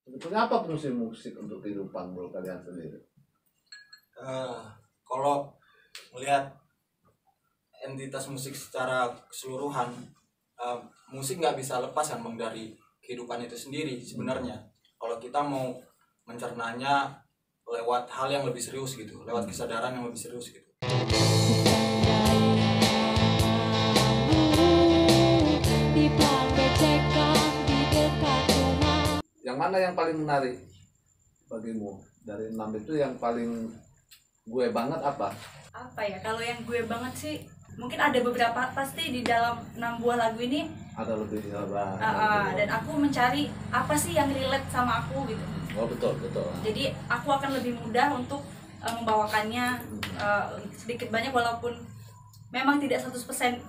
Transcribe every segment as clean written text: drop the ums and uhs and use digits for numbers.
Sebetulnya apa fungsi musik untuk kehidupan bro kalian sendiri? Kalau melihat entitas musik secara keseluruhan, musik nggak bisa lepas kan bang dari kehidupan itu sendiri sebenarnya. Kalau kita mau mencernanya lewat hal yang lebih serius gitu, lewat kesadaran yang lebih serius gitu. Yang mana yang paling menarik bagimu dari 6 itu? Yang paling gue banget apa? Apa ya, kalau yang gue banget sih mungkin ada beberapa, pasti di dalam 6 buah lagu ini Ada lebih dan aku mencari apa sih yang relate sama aku gitu. Oh betul. Jadi aku akan lebih mudah untuk membawakannya sedikit banyak, walaupun memang tidak 100%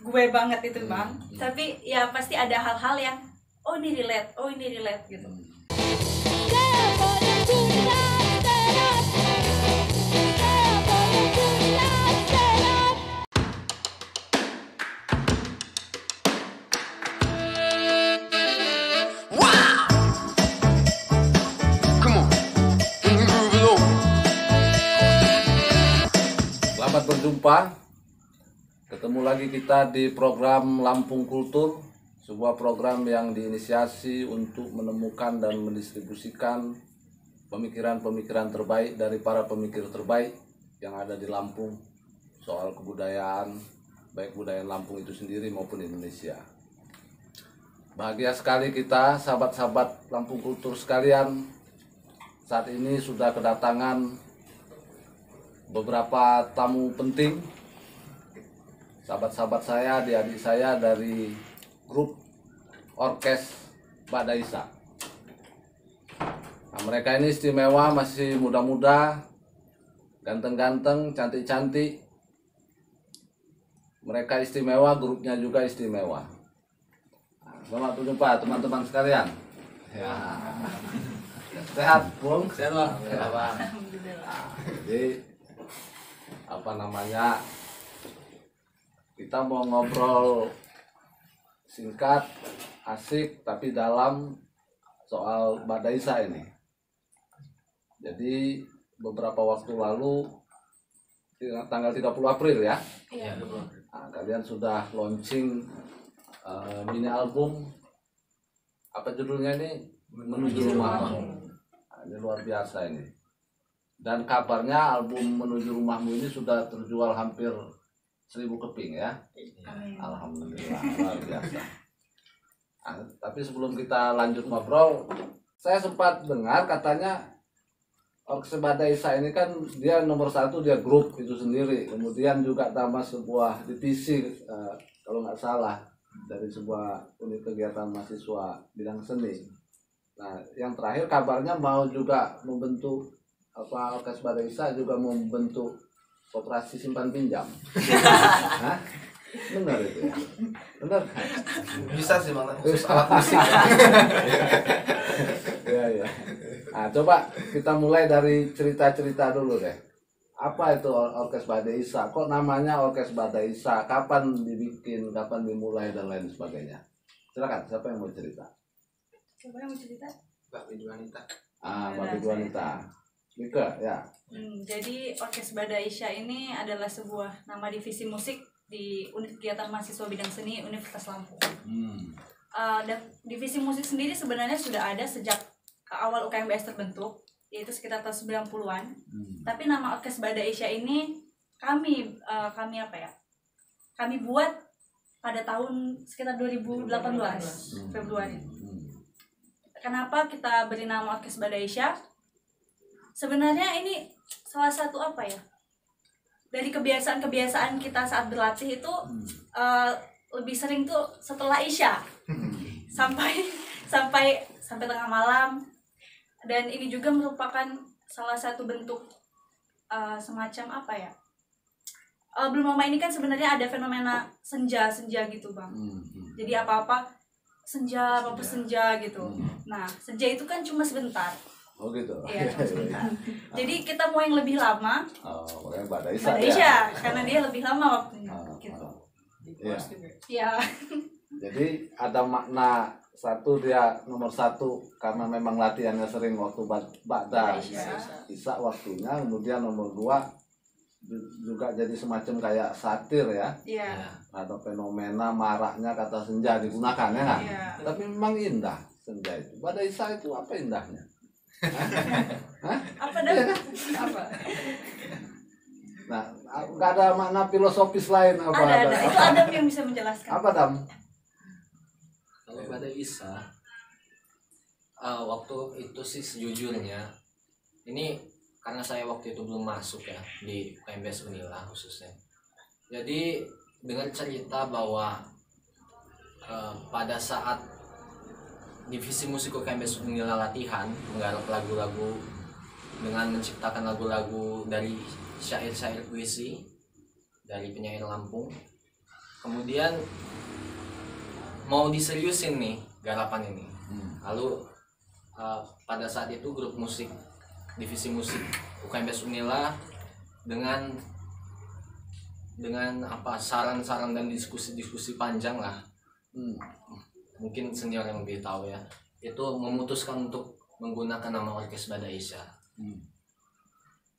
gue banget itu bang, tapi ya pasti ada hal-hal yang oh ini relate gitu. Selamat berjumpa. Ketemu lagi kita di program Lampung Kultur, sebuah program yang diinisiasi untuk menemukan dan mendistribusikan pemikiran-pemikiran terbaik dari para pemikir terbaik yang ada di Lampung soal kebudayaan, baik budaya Lampung itu sendiri maupun Indonesia. Bahagia sekali kita, sahabat-sahabat Lampung Kultur sekalian, saat ini sudah kedatangan beberapa tamu penting, sahabat-sahabat saya, adik-adik saya dari grup orkes Mbak Daisa. Nah, mereka ini istimewa, masih muda-muda, ganteng-ganteng, cantik-cantik. Mereka istimewa, grupnya juga istimewa. Nah, selamat berjumpa teman-teman sekalian. Ya. Sehat, Bung? Sehat bang. Nah, jadi kita mau ngobrol singkat, asik, tapi dalam soal Mbak Daisa ini. Jadi beberapa waktu lalu, tanggal 30 April ya, nah, kalian sudah launching mini album, apa judulnya ini? Menuju Rumahmu. Nah, ini luar biasa ini. Dan kabarnya album Menuju Rumahmu ini sudah terjual hampir 1000 keping ya. Amin. Alhamdulillah, luar biasa. Nah, tapi sebelum kita lanjut ngobrol, saya sempat dengar katanya Orkes Mbak Daisa ini kan dia nomor 1, dia grup itu sendiri. Kemudian juga tambah sebuah divisi kalau nggak salah dari sebuah unit kegiatan mahasiswa bidang seni. Nah, yang terakhir kabarnya mau juga membentuk Orkes Mbak Daisa juga membentuk koperasi simpan pinjam. Hah? Benar itu ya? Benar kan? Bisa sih bang, alat musik. Ya. Nah, coba kita mulai dari cerita-cerita dulu deh. Apa itu Orkes Mbak Daisa? Kok namanya Orkes Mbak Daisa? Kapan dibikin? Kapan dimulai dan lain sebagainya? Silakan, siapa yang mau cerita? Siapa yang mau cerita? Mbak Widwanita. Mbak Widwanita. Mika, ya. Jadi Orkes Mbak Daisa ini adalah sebuah nama divisi musik di unit kegiatan mahasiswa bidang seni Universitas Lampung. Dan divisi musik sendiri sebenarnya sudah ada sejak awal UKMBS terbentuk, yaitu sekitar tahun 90-an. Tapi nama Orkes Mbak Daisa ini kami buat pada tahun sekitar 2018 Februari. Kenapa kita beri nama Orkes Mbak Daisa? Sebenarnya ini salah satu dari kebiasaan kita saat berlatih itu lebih sering tuh setelah Isya sampai tengah malam, dan ini juga merupakan salah satu bentuk semacam belum lama ini kan sebenarnya ada fenomena senja gitu bang. Jadi apa senja gitu. Nah, senja itu kan cuma sebentar. Oh gitu. Iya, cuma sebentar. Jadi kita mau yang lebih lama. Makanya Mbak Daisa ya. Karena dia lebih lama waktunya. Gitu. Iya. Iya. Jadi ada makna satu dia nomor satu karena memang latihannya sering waktu Ba'da Isya. Isya waktunya. Kemudian nomor dua juga jadi semacam kayak satir ya, Iya. ada fenomena maraknya kata senja digunakan ya nggak? Iya. Tapi memang indah senja itu. Ba'da Isya itu apa indahnya? Apa dah? Apa? Nah, nggak ada makna filosofis lain apa? Ada. Itu Adam yang bisa menjelaskan. Apa Dam? Kalau pada Isa, waktu itu sih sejujurnya, ini karena saya waktu itu belum masuk ya di UKMBS Unila khususnya. Jadi dengar cerita bahwa pada saat divisi musik UKMBS Unila latihan menggarap lagu-lagu dengan menciptakan lagu-lagu dari syair-syair puisi dari penyair Lampung, kemudian mau diseriusin nih garapan ini. Lalu pada saat itu grup musik divisi musik UKMBS Unila dengan apa saran-saran dan diskusi-diskusi panjang lah, mungkin senior yang lebih tahu ya, itu memutuskan untuk menggunakan nama Orkes Ba'da Isya.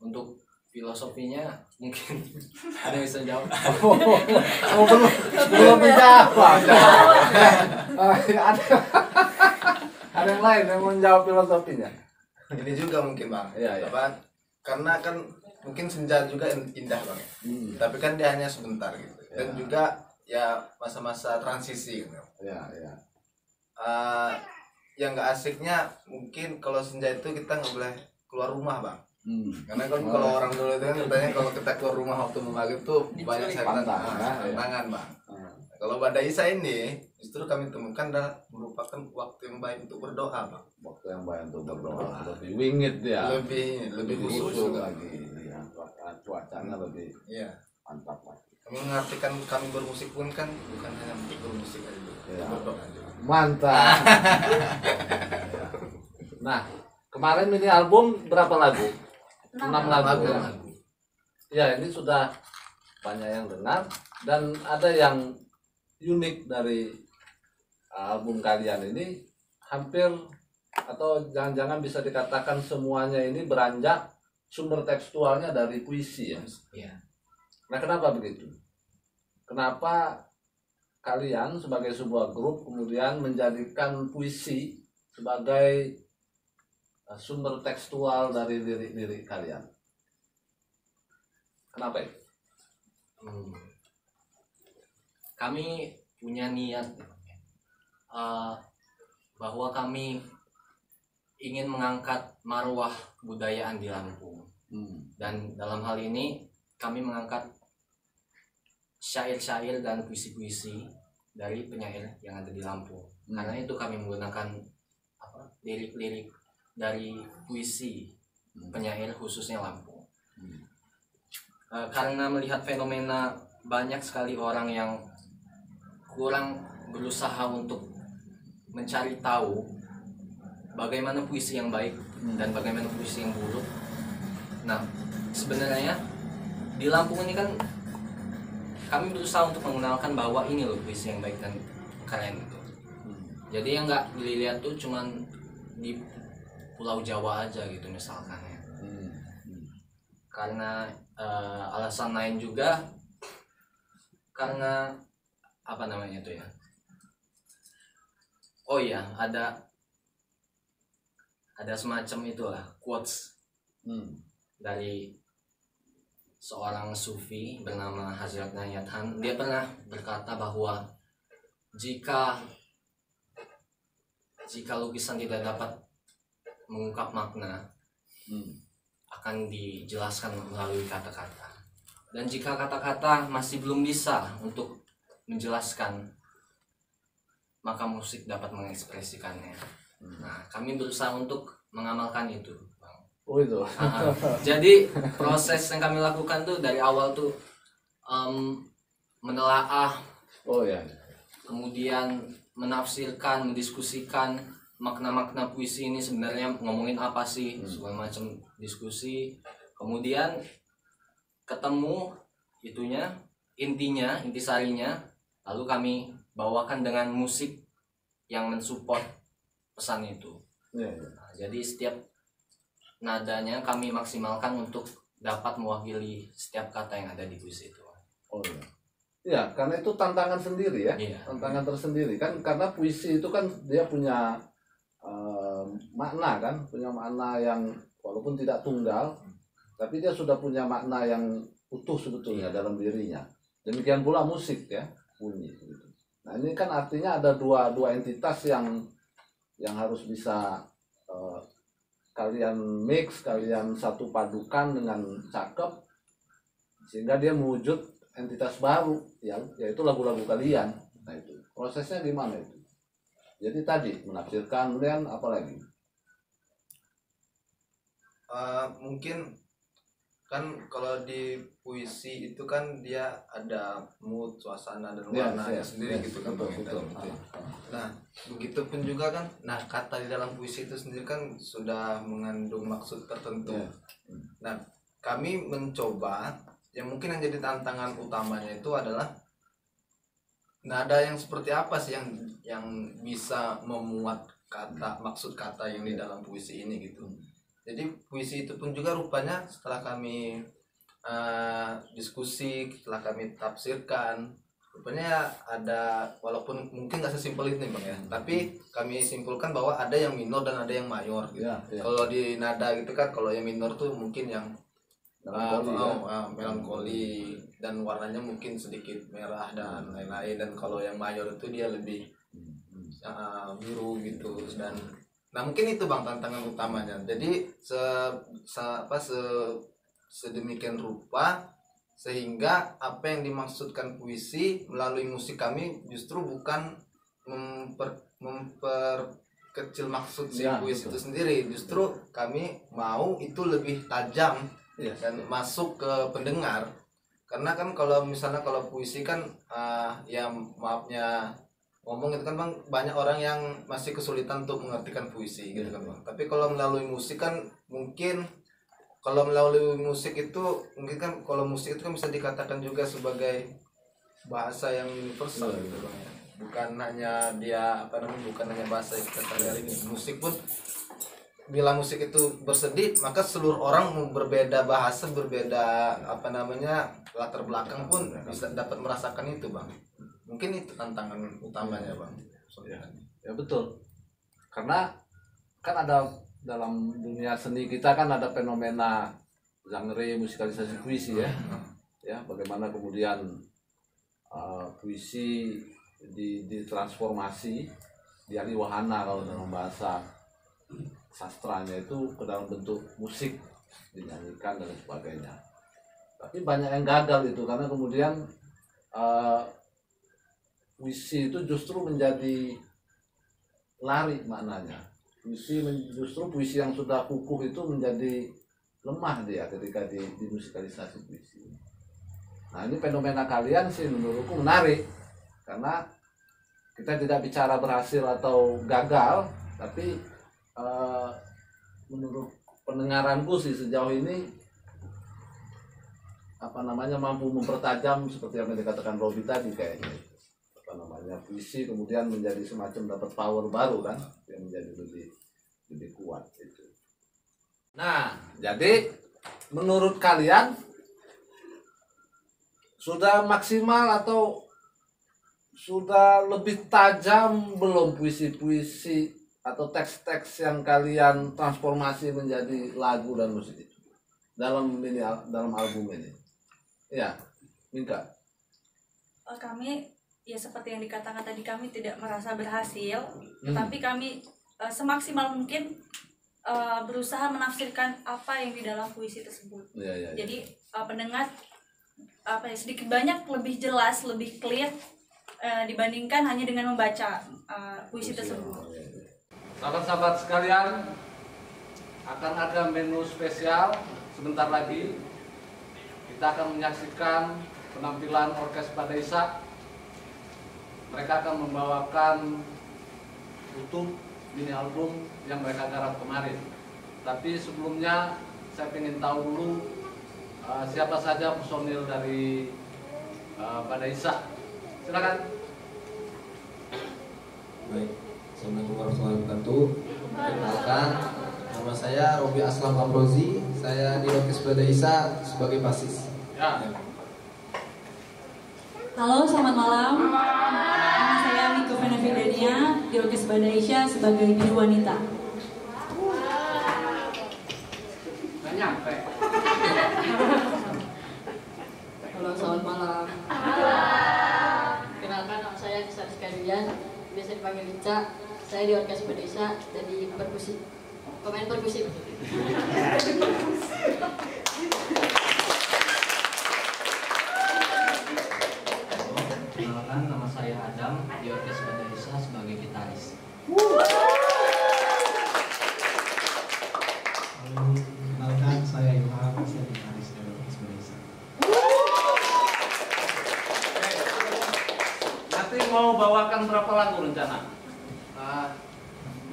Untuk filosofinya mungkin ada yang bisa jawab. Belum dijawab. Ada yang lain yang mau jawab filosofinya. Ini juga mungkin Bang. Iya. Apa? Karena kan mungkin senja juga indah Bang. Tapi kan dia hanya sebentar gitu. Dan juga ya masa-masa transisi gitu. Iya. Yang nggak asiknya mungkin kalau senja itu kita nggak boleh keluar rumah Bang. Karena kalau orang dulu itu kan katanya kalau kita keluar rumah waktu maghrib tuh banyak tantangan Bang. Kalau Ba'da Isya ini justru kami temukan adalah merupakan waktu yang baik untuk berdoa Bang. Waktu yang baik untuk berdoa, lebih wingit dia. Lebih khusus lagi. Ya, cuacanya lebih mantap lagi. Kami mengartikan kami bermusik pun kan bukan hanya untuk bermusik aja, Ya. berdoa juga. Mantap. Nah, kemarin ini album berapa lagu? 6 lagu. Ya? Ya, ini sudah banyak yang dengar dan ada yang unik dari album kalian ini, hampir atau jangan-jangan bisa dikatakan semuanya ini beranjak sumber tekstualnya dari puisi ya. Iya. Nah, kenapa begitu? Kenapa kalian sebagai sebuah grup kemudian menjadikan puisi sebagai sumber tekstual dari lirik-lirik kalian? Kenapa itu? Kami punya niat bahwa kami ingin mengangkat marwah kebudayaan di Lampung. Dan dalam hal ini kami mengangkat syair-syair dan puisi-puisi dari penyair yang ada di Lampung. Karena itu kami menggunakan lirik-lirik dari puisi penyair khususnya Lampung. Karena melihat fenomena banyak sekali orang yang kurang berusaha untuk mencari tahu bagaimana puisi yang baik dan bagaimana puisi yang buruk. Nah, sebenarnya di Lampung ini kan kami berusaha untuk mengenalkan bahwa ini loh puisi yang baik dan keren gitu. Jadi yang nggak dilihat tuh cuman di Pulau Jawa aja gitu misalkan ya. Karena alasan lain juga karena apa namanya tuh ya. Oh iya, ada semacam itulah quotes dari seorang sufi bernama Hazrat Nayat Han. Dia pernah berkata bahwa jika lukisan tidak dapat mengungkap makna, akan dijelaskan melalui kata-kata. Dan jika kata-kata masih belum bisa untuk menjelaskan, maka musik dapat mengekspresikannya. Nah, kami berusaha untuk mengamalkan itu, Bang. Oh itu. Jadi proses yang kami lakukan tuh dari awal tuh menelaah, kemudian menafsirkan, mendiskusikan makna-makna puisi ini sebenarnya ngomongin apa sih, segala macam diskusi. Kemudian ketemu intisarinya, lalu kami bawakan dengan musik yang mensupport pesan itu. Nah, jadi setiap nadanya kami maksimalkan untuk dapat mewakili setiap kata yang ada di puisi itu. Oh iya. Ya, karena itu tantangan sendiri ya. Iya. Tantangan tersendiri kan, karena puisi itu kan dia punya makna kan, punya makna yang walaupun tidak tunggal, tapi dia sudah punya makna yang utuh sebetulnya dalam dirinya. Demikian pula musik ya, bunyi gitu. Nah, ini kan artinya ada dua entitas yang harus bisa kalian mix, kalian satu padukan dengan cakep sehingga dia mewujud entitas baru yaitu lagu-lagu kalian. Nah, itu prosesnya gimana itu? Jadi tadi menafsirkan, kemudian apa lagi? Mungkin kan kalau di puisi itu kan dia ada mood, suasana dan warnanya sendiri gitu kan. Betul. Nah, begitupun juga kan, nah kata di dalam puisi itu sendiri kan sudah mengandung maksud tertentu. Nah, kami mencoba, yang mungkin yang jadi tantangan utamanya itu adalah nada yang seperti apa sih yang bisa memuat kata, maksud kata yang di dalam puisi ini gitu. Jadi puisi itu pun juga rupanya setelah kami diskusi, setelah kami tafsirkan, rupanya ada, walaupun mungkin nggak sesimpel itu nih Bang ya, tapi kami simpulkan bahwa ada yang minor dan ada yang mayor gitu. Kalau di nada gitu kan, kalau yang minor tuh mungkin yang melankoli dan warnanya mungkin sedikit merah dan lain-lain, dan kalau yang mayor itu dia lebih biru gitu. Dan nah mungkin itu Bang tantangan utamanya. Jadi sedemikian rupa sehingga apa yang dimaksudkan puisi melalui musik kami justru bukan memperkecil maksud si puisi itu sendiri, justru kami mau itu lebih tajam dan masuk ke pendengar. Karena kan kalau misalnya kalau puisi kan ya maafnya ngomong itu kan Bang, banyak orang yang masih kesulitan untuk mengartikan puisi gitu kan Bang. Tapi kalau melalui musik kan mungkin, kalau melalui musik itu mungkin kan, kalau musik itu kan bisa dikatakan juga sebagai bahasa yang universal gitu Bang ya. Bukan hanya dia bukan hanya bahasa yang kita pelajari ini. Musik pun, bila musik itu bersedih, maka seluruh orang berbeda bahasa, berbeda latar belakang pun bisa dapat merasakan itu Bang. Mungkin itu tantangan utamanya Bang. Ya betul. Karena kan ada dalam dunia seni kita kan ada fenomena genre musikalisasi puisi ya. Ya, bagaimana kemudian puisi ditransformasi, dialih wahana kalau dalam bahasa sastranya itu ke dalam bentuk musik, dinyanyikan dan sebagainya. Tapi banyak yang gagal itu karena kemudian puisi itu justru menjadi lari maknanya. Justru puisi yang sudah kukuh itu menjadi lemah dia ketika dimusikalisasi puisi. Nah, ini fenomena kalian sih menurutku menarik karena kita tidak bicara berhasil atau gagal, tapi menurut pendengaranku sih sejauh ini mampu mempertajam seperti yang dikatakan Robi tadi kayaknya. Puisi kemudian menjadi semacam dapat power baru kan, yang menjadi lebih kuat itu. Nah, jadi menurut kalian sudah maksimal atau sudah lebih tajam belum puisi-puisi atau teks-teks yang kalian transformasi menjadi lagu dan musik itu dalam album ini? Ya, Minka. Kami ya seperti yang dikatakan tadi, kami tidak merasa berhasil, tapi kami semaksimal mungkin berusaha menafsirkan apa yang di dalam puisi tersebut. Jadi pendengar sedikit banyak lebih jelas, lebih clear dibandingkan hanya dengan membaca puisi tersebut. Sahabat-sahabat sekalian, akan ada menu spesial sebentar lagi. Kita akan menyaksikan penampilan Orkes Badaisa. Mereka akan membawakan utuh mini album yang mereka garap kemarin. Tapi sebelumnya saya ingin tahu dulu siapa saja personil dari Badaisa. Silakan. Baik, Assalamualaikum warahmatullahi wabarakatuh. Perkenalkan, nama saya Robi Aslam Amrozi. Saya di Orkes Bada Isa sebagai basis. Halo, selamat malam. Nama saya Miko Venevidania di Orkes Bada Isya sebagai biru wanita. Halo, selamat malam. Kenalkan, nama saya Kisah Sekalian, biasa dipanggil Ica. Saya di Orkes Desa jadi pemain perkusif. Kenalkan, nama saya Adam di Orkes Desa sebagai gitaris. Kenalkan, saya Ilham, saya gitaris dari Orkes Desa. Nanti mau bawakan berapa lagu rencana?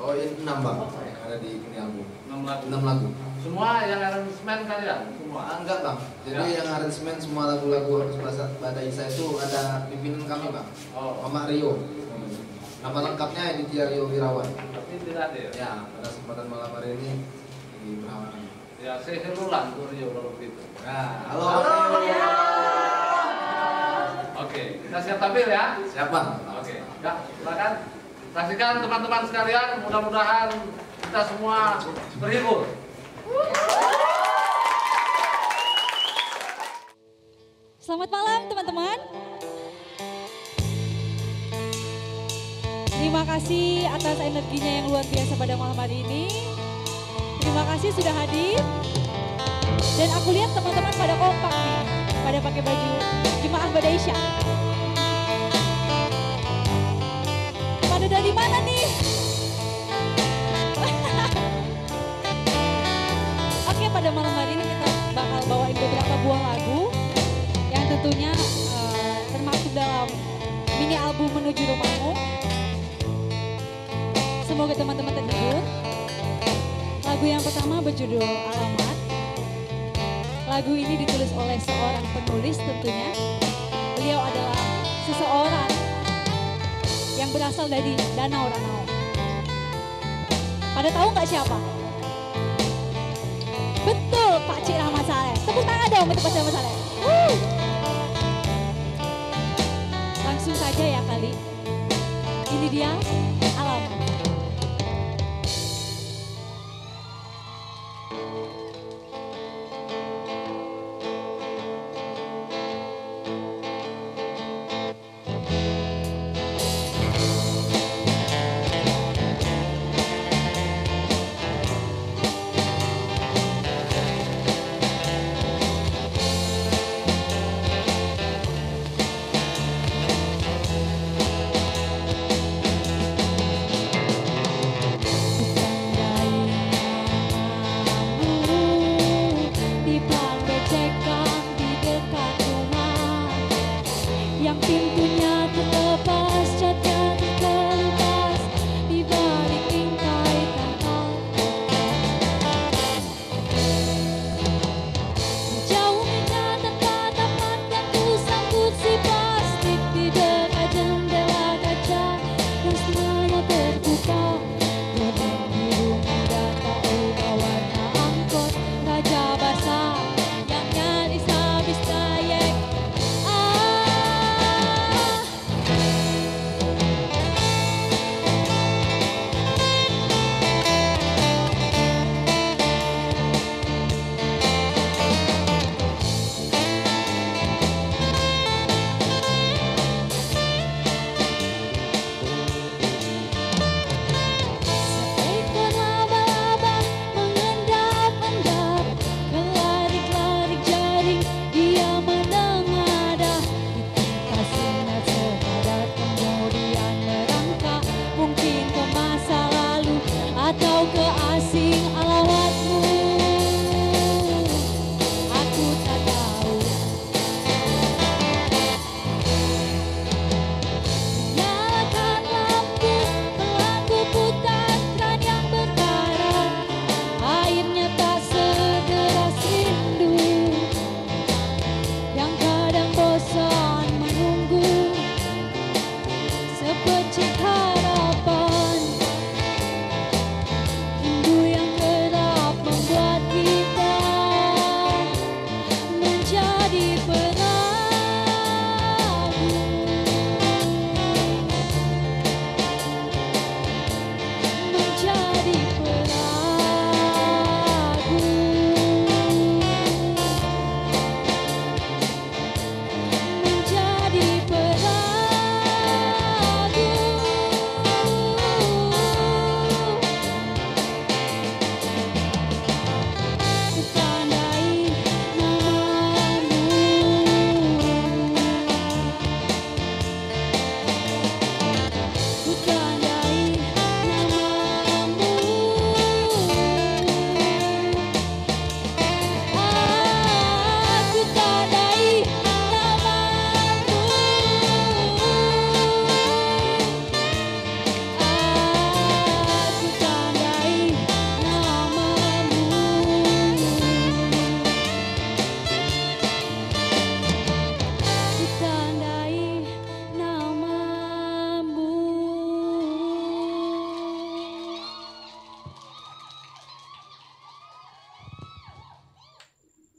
Bawain 6 bang yang ada di ini album. 6 lagu. 6 lagu. Semua yang aransemen kalian? Semua? Enggak bang. Jadi yang aransemen semua lagu-lagu Orkes Bada Isa itu ada pimpinan kami bang. Oh. Mama Rio. Nama lengkapnya Aditya Rio Wirawan. Tapi tidak ada ya? Ya, pada kesempatan malam hari ini di Berawan. Ya, saya herulan tuh Rio kalau begitu. Nah, halo. Oke, kita siap tampil ya? Siap bang. Oke, ya, silakan. Saksikan teman-teman sekalian, mudah-mudahan kita semua berhibur. Selamat malam teman-teman. Terima kasih atas energinya yang luar biasa pada malam hari ini. Terima kasih sudah hadir. Dan aku lihat teman-teman pada kompak nih, pada pakai baju Jemaah Bada Isya. Pada dari mana nih? Oke, pada malam hari ini kita bakal bawain beberapa buah lagu yang tentunya termasuk dalam mini album Menuju Rumahmu. Semoga teman-teman terhibur. Lagu yang pertama berjudul Alamat. Lagu ini ditulis oleh seorang penulis tentunya. Beliau adalah seseorang yang berasal dari Danau Ranau. Pada tahu nggak siapa? Betul, Pak Cik Rahmat Saleh. Tepuk tangan dong untuk Pak Cik Rahmat Saleh. Langsung saja ya kali. Ini dia Alamat. Bukan dari namamu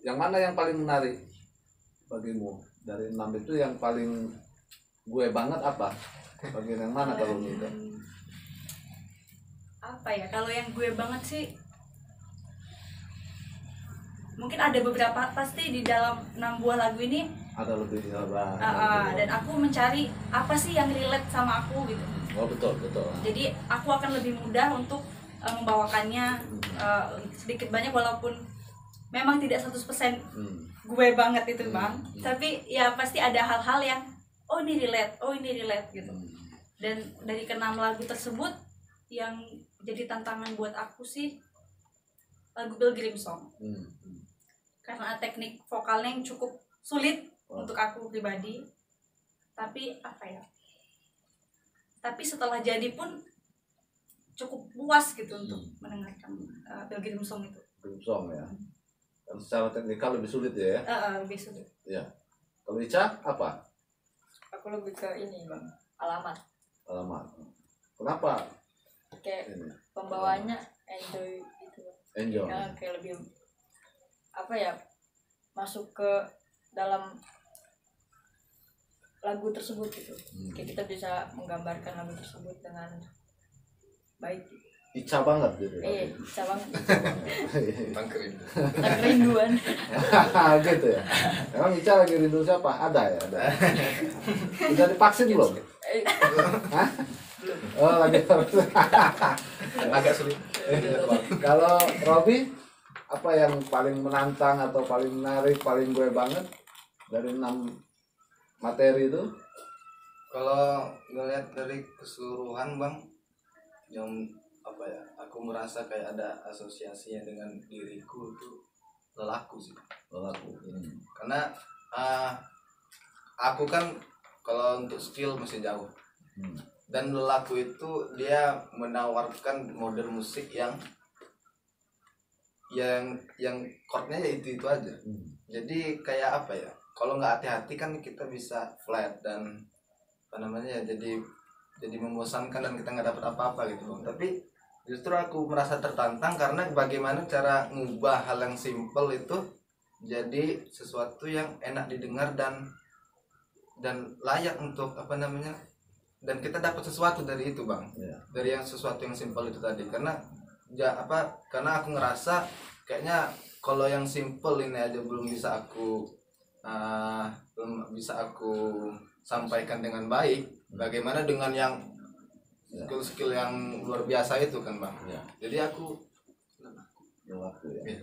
yang mana yang paling menarik bagimu dari 6 itu? Yang paling gue banget apa? Bagian yang mana kalau gitu? Apa ya, kalau yang gue banget sih mungkin ada beberapa, pasti di dalam 6 buah lagu ini Ada lebih dan aku mencari apa sih yang relate sama aku gitu. Oh betul. Jadi aku akan lebih mudah untuk membawakannya sedikit banyak, walaupun memang tidak 100% gue banget itu Bang, tapi ya pasti ada hal-hal yang oh ini relate gitu. Dan dari ke-6 lagu tersebut yang jadi tantangan buat aku sih lagu Pilgrim Song. Karena teknik vokalnya yang cukup sulit untuk aku pribadi, tapi apa ya, tapi setelah jadi pun cukup puas gitu untuk mendengarkan Pilgrim Song itu. Pilgrim Song ya. Dan secara teknikal lebih sulit ya. Lebih sulit. Ya. Kalau Ica apa? Aku lebih ke ini Bang, alamat. Kenapa? Kayak Ini. pembawaannya enjoy gitu. Enjoy. Ya, kayak lebih apa ya, masuk ke dalam lagu tersebut gitu. Kayak kita bisa menggambarkan lagu tersebut dengan baik. Ica banget gitu. Ica banget. Tentang kerindu. Tentang kerinduan. Gitu ya. Emang Ica lagi rindu siapa? Ada ya? Ada. Udah divaksin belum? Hah? Oh lagi. Agak sulit. Kalau Robi, apa yang paling menantang atau paling menarik, paling gue banget dari 6 materi itu? Kalau ngeliat dari keseluruhan Bang, yang apa ya, aku merasa kayak ada asosiasinya dengan diriku itu lelaku sih. Karena aku kan kalau untuk skill masih jauh, dan lelaku itu dia menawarkan model musik yang chordnya ya itu aja. Jadi kayak apa ya, kalau nggak hati-hati kan kita bisa flat dan apa namanya ya, jadi membosankan dan kita nggak dapat apa-apa gitu Bang. Tapi justru aku merasa tertantang karena bagaimana cara ngubah hal yang simple itu jadi sesuatu yang enak didengar dan layak untuk apa namanya, dan kita dapat sesuatu dari itu Bang. Dari yang sesuatu yang simple itu tadi, karena karena aku ngerasa kayaknya kalau yang simple ini aja belum bisa aku sampaikan dengan baik, bagaimana dengan yang skill yang luar biasa itu kan Bang. Jadi aku Lelaku ya.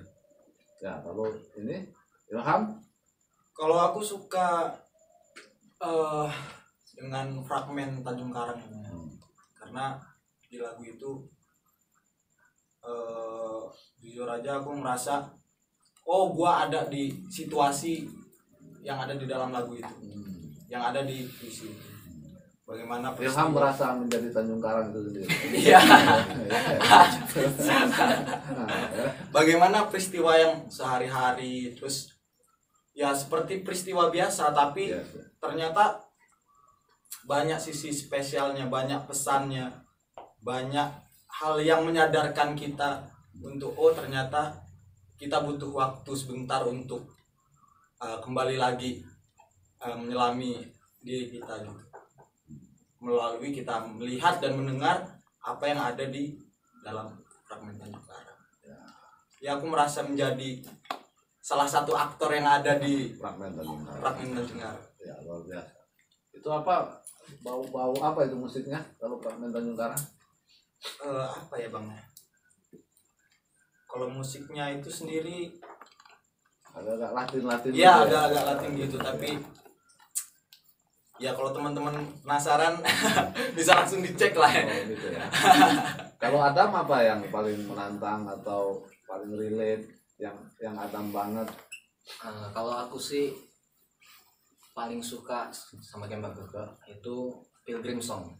Ya kalau ini Ilham? Kalau aku suka dengan fragmen Tanjung Karang, karena di lagu itu jujur aja aku merasa gua ada di situasi yang ada di dalam lagu itu, yang ada di puisi. Bagaimana Ilham merasa menjadi Tanjung Karang itu sendiri. Iya. Bagaimana peristiwa yang sehari-hari, terus ya seperti peristiwa biasa, tapi ternyata banyak sisi spesialnya, banyak pesannya, banyak hal yang menyadarkan kita untuk ternyata kita butuh waktu sebentar untuk kembali lagi menyelami diri kita gitu. Melalui kita melihat dan mendengar apa yang ada di dalam fragmen Tanjung Karang. Ya aku merasa menjadi salah satu aktor yang ada di fragmen Tanjung Karang. Ya luar biasa. Itu apa, bau apa itu musiknya kalau fragmen Tanjung Karang? Apa ya Bang? Kalau musiknya itu sendiri agak Latin. Ya, gitu agak Latin gitu, tapi ya kalau teman-teman penasaran bisa langsung dicek lah ya. Gitu ya. Kalau Adam apa yang paling menantang atau paling relate, yang Adam banget? Kalau aku sih paling suka sama Kembar Burger itu Pilgrim Song.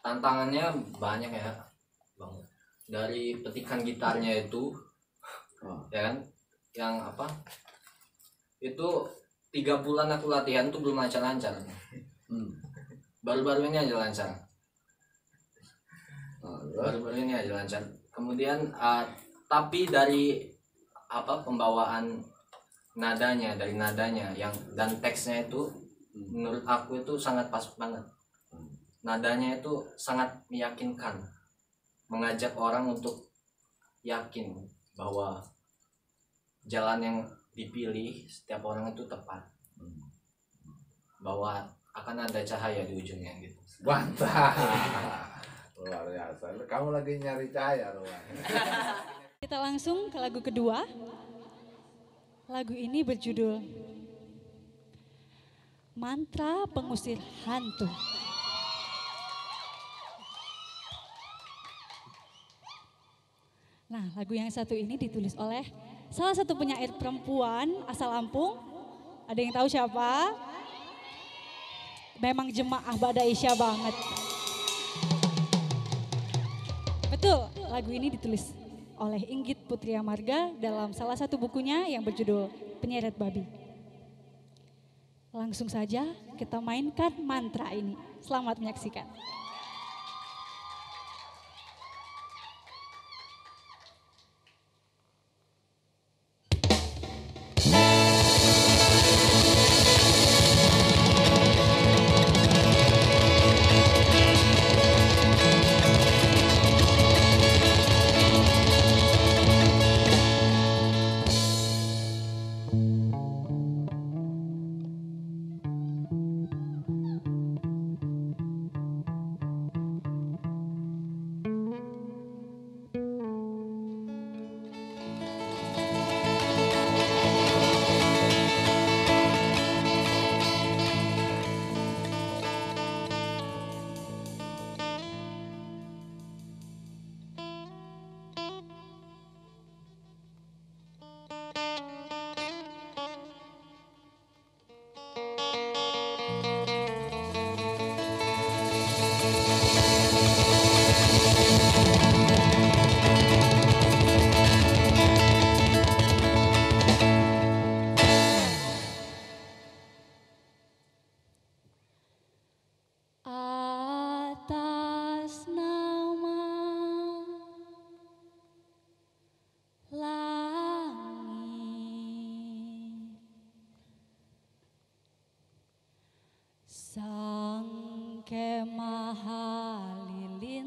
Tantangannya banyak ya Bang. Dari petikan gitarnya itu ya kan, yang apa itu 3 bulan aku latihan tuh belum lancar-lancar. Baru-baru ini aja lancar. Baru-baru ini aja lancar. Kemudian tapi dari pembawaan nadanya, dari nadanya yang dan teksnya itu menurut aku itu sangat pas banget. Nadanya itu sangat meyakinkan, mengajak orang untuk yakin bahwa jalan yang dipilih setiap orang itu tepat, bahwa akan ada cahaya di ujungnya gitu. Mantap. Luar biasa. Kamu lagi nyari cahaya rupanya. Kita langsung ke lagu kedua. Lagu ini berjudul Mantra Pengusir Hantu. Nah, lagu yang satu ini ditulis oleh salah satu penyair perempuan asal Lampung. Ada yang tahu siapa? Memang jemaah Badaisya banget. Betul, lagu ini ditulis oleh Inggit Putri Amarga dalam salah satu bukunya yang berjudul Penyeret Babi. Langsung saja kita mainkan mantra ini. Selamat menyaksikan. Atas nama langit, Sang Kemah Halilintar,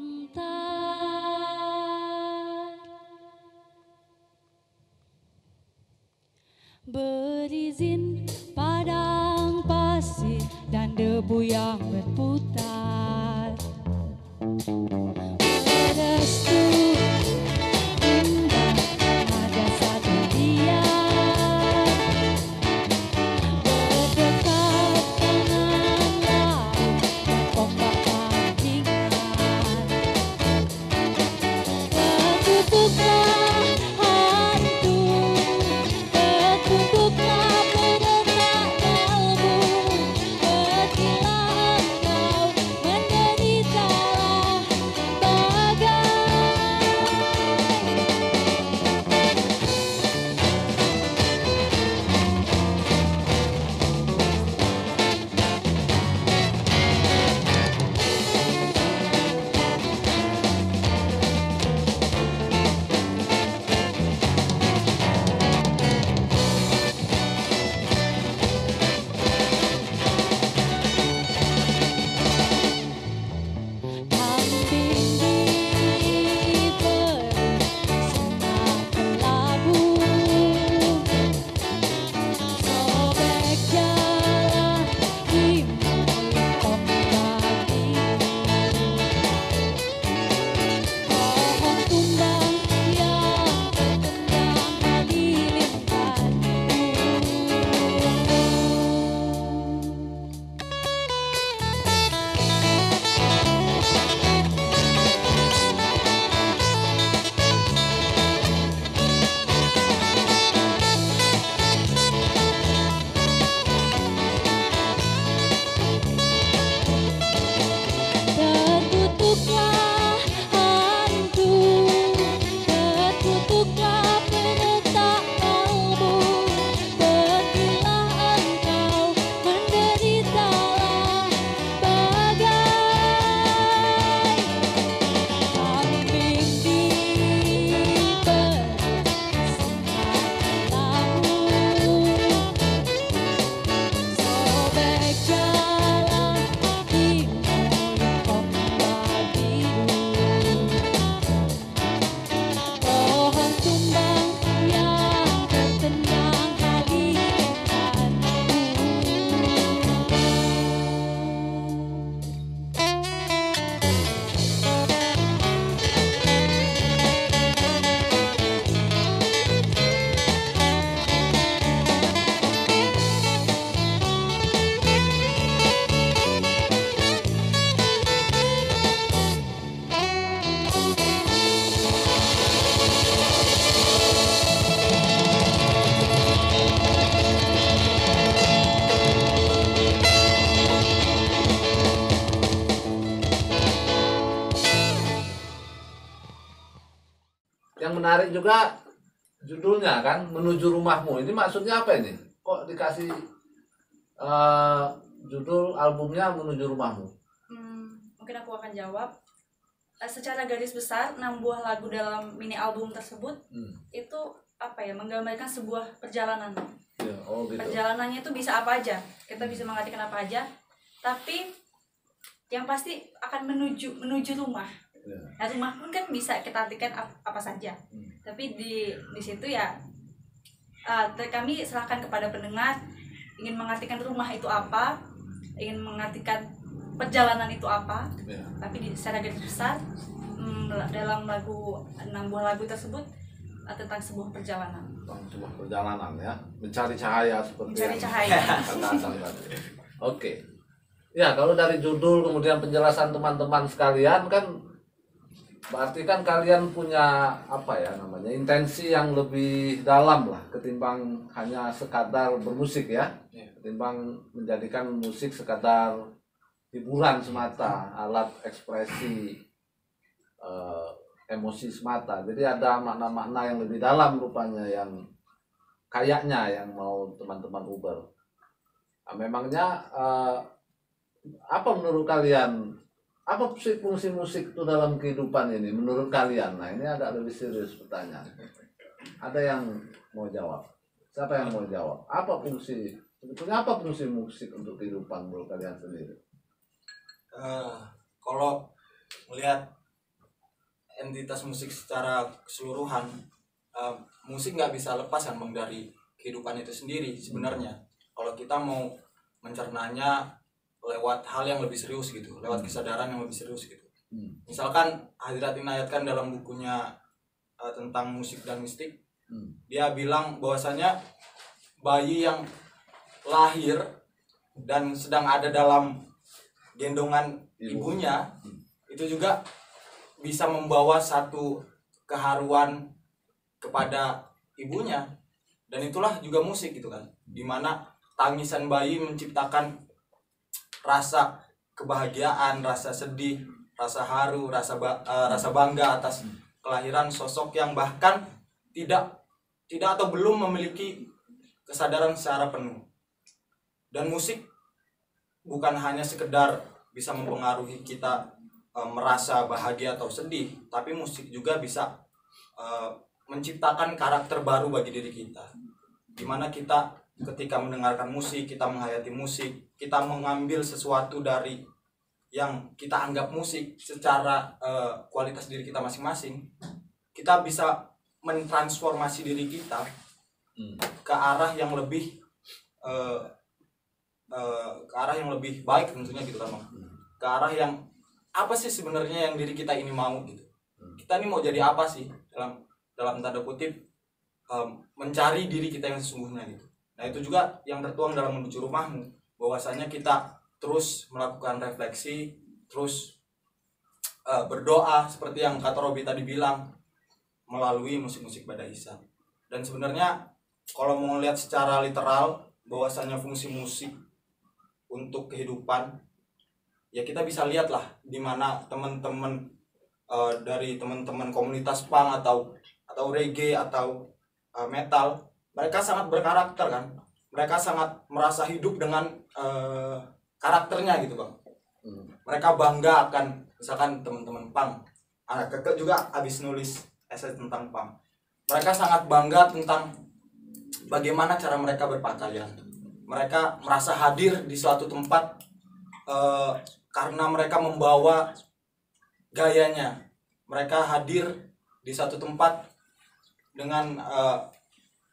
berizin padang pasir dan debu yang berputar, berestu indah ada satu dia, berdekat dengan laut dan ombak tandingan. Tertutuklah hantu, tertutuklah peretak kalbu, pergilah engkau yang menarik juga judulnya kan, Menuju Rumahmu. Ini maksudnya apa ini? Kok dikasih judul albumnya Menuju Rumahmu? Mungkin aku akan jawab. Secara garis besar 6 buah lagu dalam mini album tersebut itu apa ya, menggambarkan sebuah perjalanan. Ya, gitu. Perjalanannya itu bisa apa aja, kita bisa mengartikan apa aja, tapi yang pasti akan menuju rumah. Ya. Nah, rumah pun kan bisa kita artikan apa saja. Tapi di situ ya kami serahkan kepada pendengar ingin mengartikan rumah itu apa, ingin mengartikan perjalanan itu apa. Ya. Tapi secara garis besar dalam lagu 6 buah lagu tersebut tentang sebuah perjalanan. Tentang sebuah perjalanan ya, mencari cahaya seperti mencari yang cahaya. kata tadi. Oke. Ya, kalau dari judul kemudian penjelasan teman-teman sekalian kan berarti kan kalian punya apa ya namanya, intensi yang lebih dalam lah ketimbang hanya sekadar bermusik ya. Ketimbang menjadikan musik sekadar hiburan semata, alat ekspresi emosi semata. Jadi ada makna-makna yang lebih dalam rupanya yang kayaknya yang mau teman-teman ubah. Nah, memangnya apa menurut kalian, apa fungsi musik itu dalam kehidupan ini menurut kalian? Nah, ini agak lebih serius pertanyaan. Ada yang mau jawab? Siapa yang mau jawab? Sebetulnya apa fungsi musik untuk kehidupan menurut kalian sendiri? Kalau melihat entitas musik secara keseluruhan, musik nggak bisa lepas kan Bang dari kehidupan itu sendiri sebenarnya. Kalau kita mau mencernanya lewat hal yang lebih serius gitu, lewat kesadaran yang lebih serius gitu. Misalkan Hadrat Inayat kan dalam bukunya tentang musik dan mistik, dia bilang bahwasanya bayi yang lahir dan sedang ada dalam gendongan ibunya itu juga bisa membawa satu keharuan kepada ibunya, dan itulah juga musik gitu kan, dimana tangisan bayi menciptakan rasa kebahagiaan, rasa sedih, rasa haru, rasa bangga atas kelahiran sosok yang bahkan tidak atau belum memiliki kesadaran secara penuh. Dan musik bukan hanya sekedar bisa mempengaruhi kita merasa bahagia atau sedih, tapi musik juga bisa menciptakan karakter baru bagi diri kita, dimana kita ketika mendengarkan musik, kita menghayati musik, kita mengambil sesuatu dari yang kita anggap musik secara kualitas diri kita masing-masing, kita bisa mentransformasi diri kita ke arah yang lebih baik tentunya gitu kan, ke arah yang apa sih sebenarnya yang diri kita ini mau gitu. Kita ini mau jadi apa sih dalam tanda kutip, mencari diri kita yang sesungguhnya gitu. Nah, itu juga yang tertuang dalam Menuju Rumahmu, bahwasanya kita terus melakukan refleksi, terus berdoa seperti yang kata Robi tadi bilang melalui musik-musik Badaisah. Dan sebenarnya kalau mau lihat secara literal bahwasanya fungsi musik untuk kehidupan, ya kita bisa lihatlah di mana teman-teman dari teman-teman komunitas punk atau reggae atau metal, mereka sangat berkarakter kan, mereka sangat merasa hidup dengan karakternya gitu Bang. Mereka bangga akan, misalkan teman-teman punk, anak Keke juga habis nulis esai tentang punk, mereka sangat bangga tentang bagaimana cara mereka berpakaian. Mereka merasa hadir di suatu tempat karena mereka membawa gayanya. Mereka hadir di suatu tempat dengan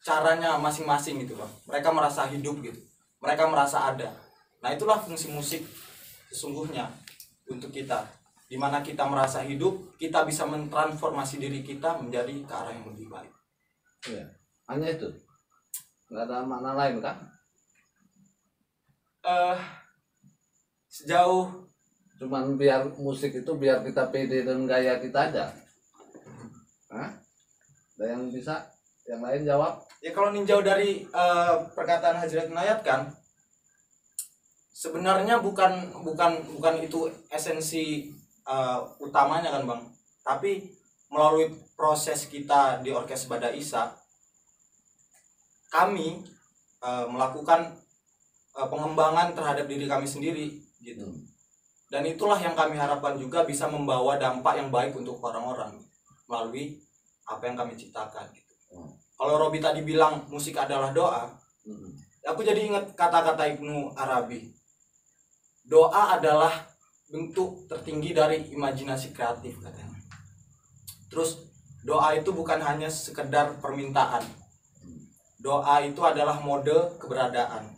caranya masing-masing gitu Bang. Mereka merasa hidup gitu, mereka merasa ada. Nah, itulah fungsi musik sesungguhnya untuk kita, dimana kita merasa hidup, kita bisa mentransformasi diri kita menjadi ke arah yang lebih baik. Ya, hanya itu, nggak ada makna lain kan? Sejauh cuman biar musik itu biar kita pede dan gaya kita aja. Hah? Ada yang bisa? Yang lain jawab? Ya, kalau ninjau dari perkataan Hadrat Inayat kan, sebenarnya bukan itu esensi utamanya kan Bang, tapi melalui proses kita di Orkes Bada Isa, kami melakukan pengembangan terhadap diri kami sendiri gitu. Dan itulah yang kami harapkan juga bisa membawa dampak yang baik untuk orang-orang melalui apa yang kami ciptakan gitu. Kalau Robi tadi bilang musik adalah doa, aku jadi ingat kata-kata Ibnu Arabi. Doa adalah bentuk tertinggi dari imajinasi kreatif katanya. Terus doa itu bukan hanya sekedar permintaan. Doa itu adalah mode keberadaan.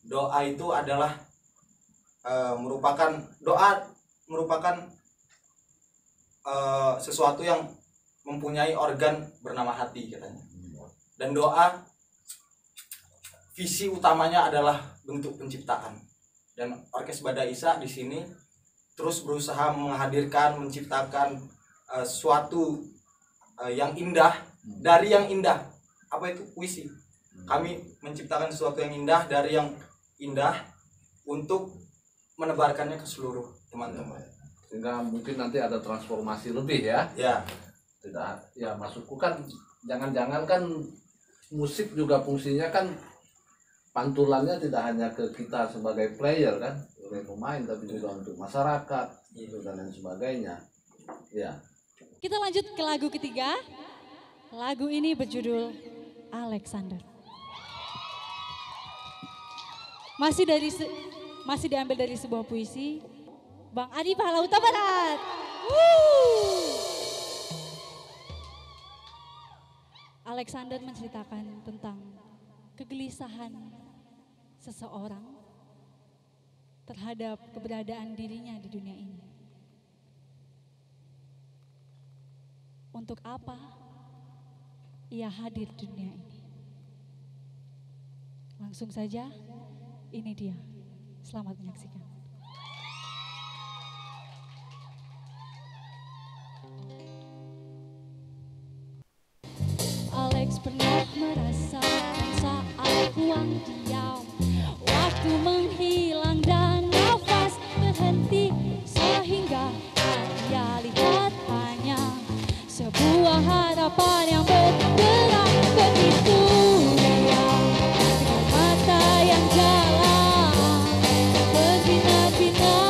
Doa itu adalah merupakan sesuatu yang mempunyai organ bernama hati katanya. Dan doa visi utamanya adalah bentuk penciptaan. Dan Orkes Bada Isa di sini terus berusaha menghadirkan, menciptakan suatu yang indah dari yang indah. Apa itu puisi? Kami menciptakan sesuatu yang indah dari yang indah untuk menebarkannya ke seluruh teman-teman. Sehingga mungkin nanti ada transformasi lebih ya. Ya. Tidak, ya maksudku kan jangan-jangan kan musik juga fungsinya kan pantulannya tidak hanya ke kita sebagai player kan, sebagai pemain, tapi juga untuk masyarakat gitu dan lain sebagainya. Ya. Kita lanjut ke lagu ketiga. Lagu ini berjudul Alexander. Masih diambil dari sebuah puisi Bang Adi Pahala Huta Barat. Alexander menceritakan tentang kegelisahan seseorang terhadap keberadaan dirinya di dunia ini. Untuk apa ia hadir di dunia ini? Langsung saja, ini dia. Selamat menyaksikan. Alex pernah merasakan saat ruang diam, waktu menghilang dan nafas berhenti, sehingga dia lihat hanya sebuah harapan yang bergerak begitu diam, dengan mata yang jalan berbinar-binar.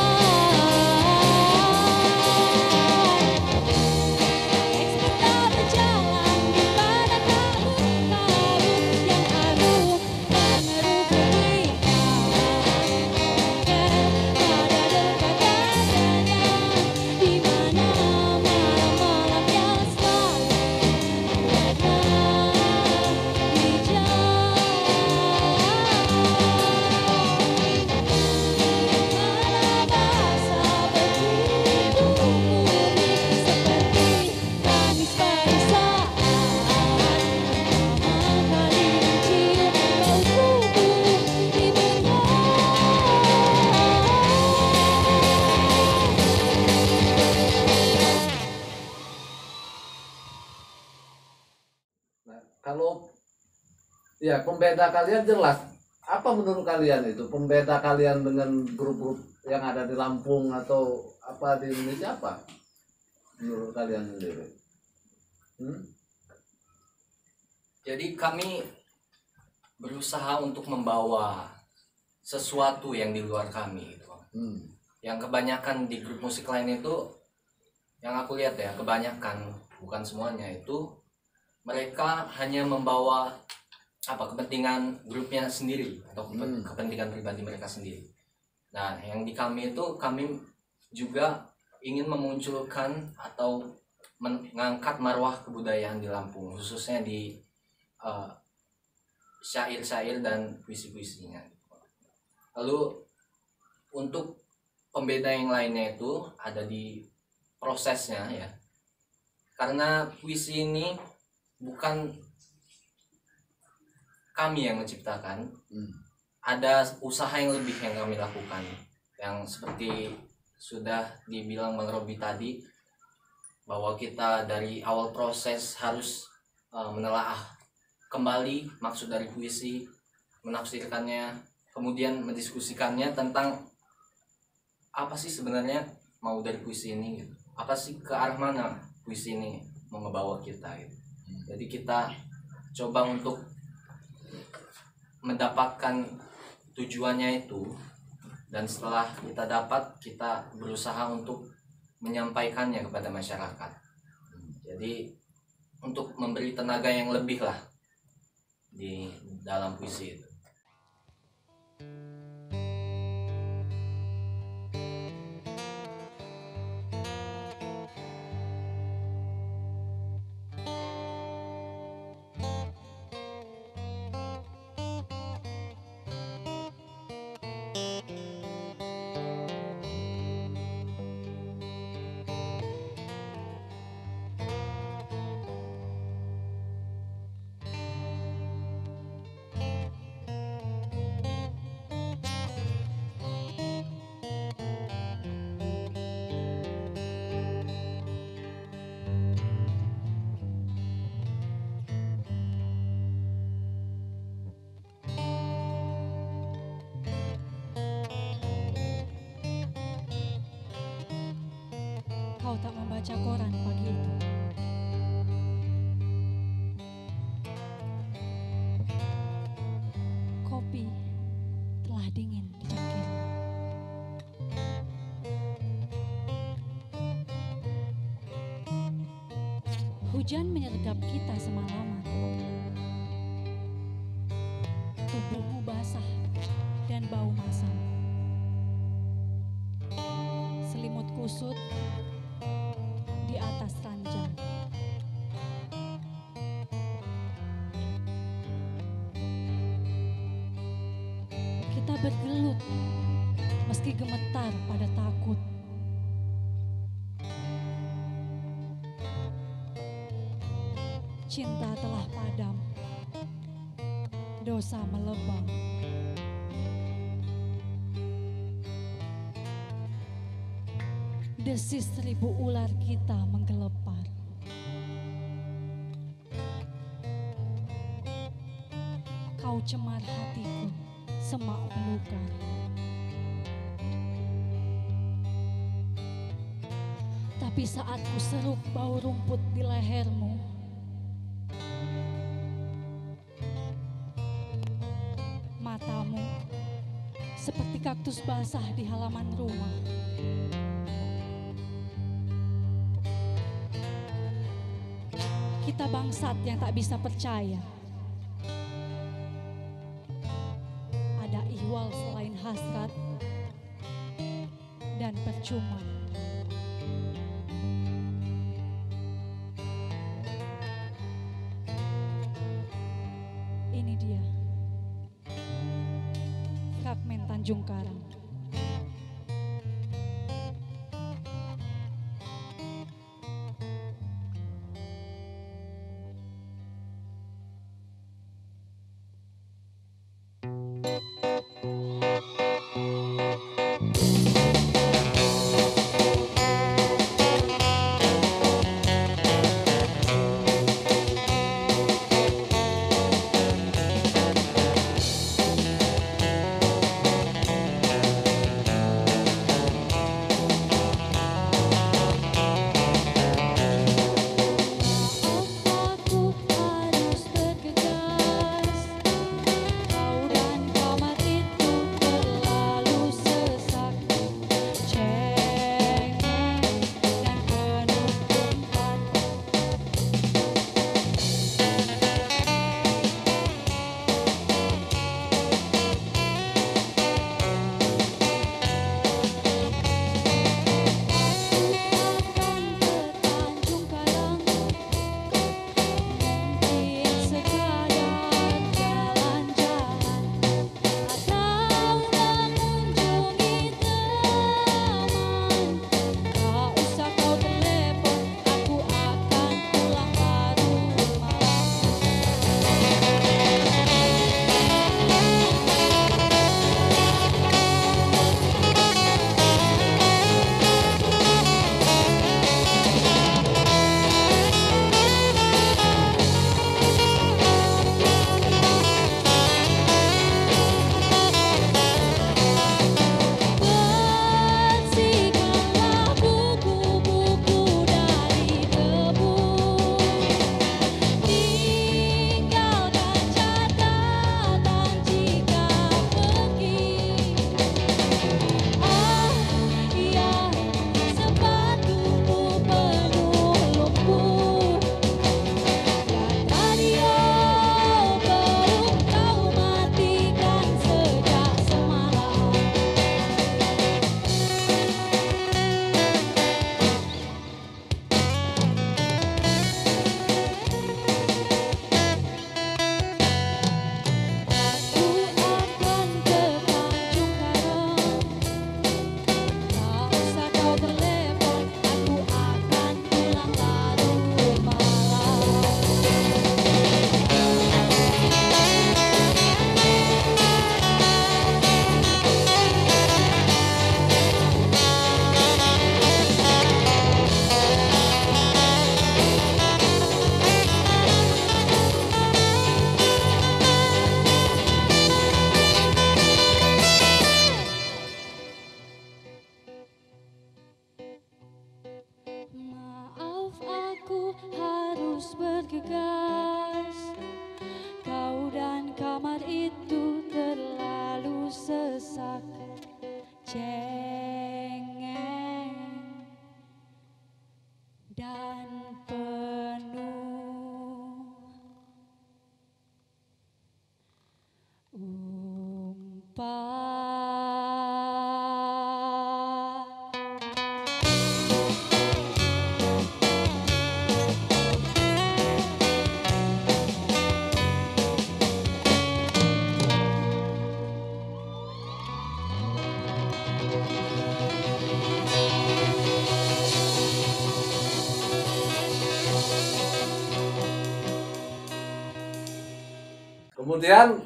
Alex pernah berjalan di pada kabut-kabut yang aru mengeruh berikan. Pada dekat dadanya, di mana malam-malamnya selalu warna hijau. Mana bahasa begitu murni seperti tangis pada saat pertama kali mencium bau tubuh ibunya. Nah, kalau ya pembeda kalian jelas, apa menurut kalian itu pembeda kalian dengan grup-grup yang ada di Lampung atau apa di Indonesia, apa menurut kalian sendiri? Jadi kami berusaha untuk membawa sesuatu yang di luar kami gitu. Yang kebanyakan di grup musik lain itu, yang aku lihat ya, kebanyakan, bukan semuanya, itu mereka hanya membawa kepentingan grupnya sendiri atau kepentingan pribadi mereka sendiri. Nah, yang di kami itu, kami juga ingin memunculkan atau mengangkat marwah kebudayaan di Lampung, khususnya di syair-syair dan puisi-puisinya. Lalu untuk pembeda yang lainnya itu ada di prosesnya ya, karena puisi ini bukan kami yang menciptakan, ada usaha yang lebih yang kami lakukan, yang seperti sudah dibilang Bang Robi tadi, bahwa kita dari awal proses harus menelaah kembali maksud dari puisi, menafsirkannya, kemudian mendiskusikannya tentang apa sih sebenarnya mau dari puisi ini gitu. Apa sih ke arah mana puisi ini mau ngebawa kita gitu. Jadi kita coba untuk mendapatkan tujuannya itu, dan setelah kita dapat, kita berusaha untuk menyampaikannya kepada masyarakat. Jadi untuk memberi tenaga yang lebih lah di dalam puisi itu. Kau tak membaca koran pagi itu. Kopi telah dingin di cangkir. Hujan menyergap kita semalaman. Tubuhmu basah dan bau masam. Selimut kusut di atas ranjang. Kita bergelut meski gemetar pada takut. Cinta telah padam, dosa melebam. Desis 1000 ular kita menggelepar. Kau cemar hatiku, semak belukar. Tapi saat ku seruk bau rumput di lehermu, matamu seperti kaktus basah di halaman rumah. Kita bangsat yang tak bisa percaya. Ada ihwal selain hasrat dan percuma. Ini dia fragmen Tanjung Karang. lupa. Kemudian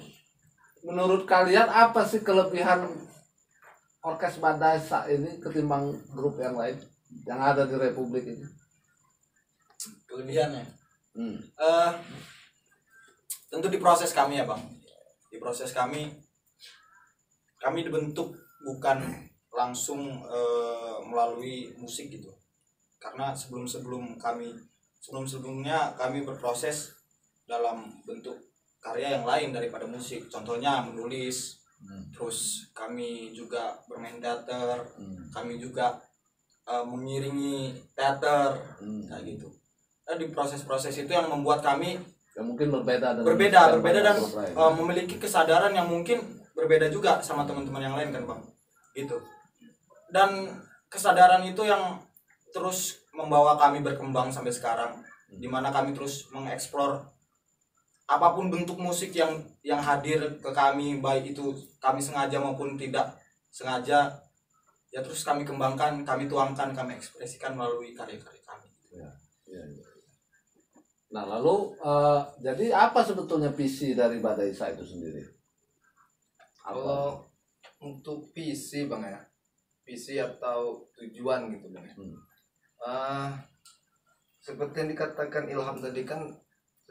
menurut kalian apa sih kelebihan Orkes Badaisa ini ketimbang grup yang lain yang ada di Republik ini? Kelebihannya tentu di proses kami ya Bang. Di proses kami dibentuk bukan langsung melalui musik gitu. Karena sebelumnya kami berproses dalam bentuk karya yang lain daripada musik. Contohnya menulis, terus kami juga bermain teater, kami juga mengiringi teater, kayak gitu. Dan di proses-proses itu yang membuat kami yang mungkin berbeda dan memiliki kesadaran yang mungkin berbeda juga sama teman-teman yang lain kan Bang, gitu. Dan kesadaran itu yang terus membawa kami berkembang sampai sekarang, dimana kami terus mengeksplor apapun bentuk musik yang hadir ke kami, baik itu kami sengaja maupun tidak sengaja, ya terus kami kembangkan, kami tuangkan, kami ekspresikan melalui karya-karya kami. Ya. Nah lalu jadi apa sebetulnya visi dari Badaisa itu sendiri? Kalau untuk visi Bang ya, visi atau tujuan gitu Bang ya. Seperti yang dikatakan Ilham tadi kan,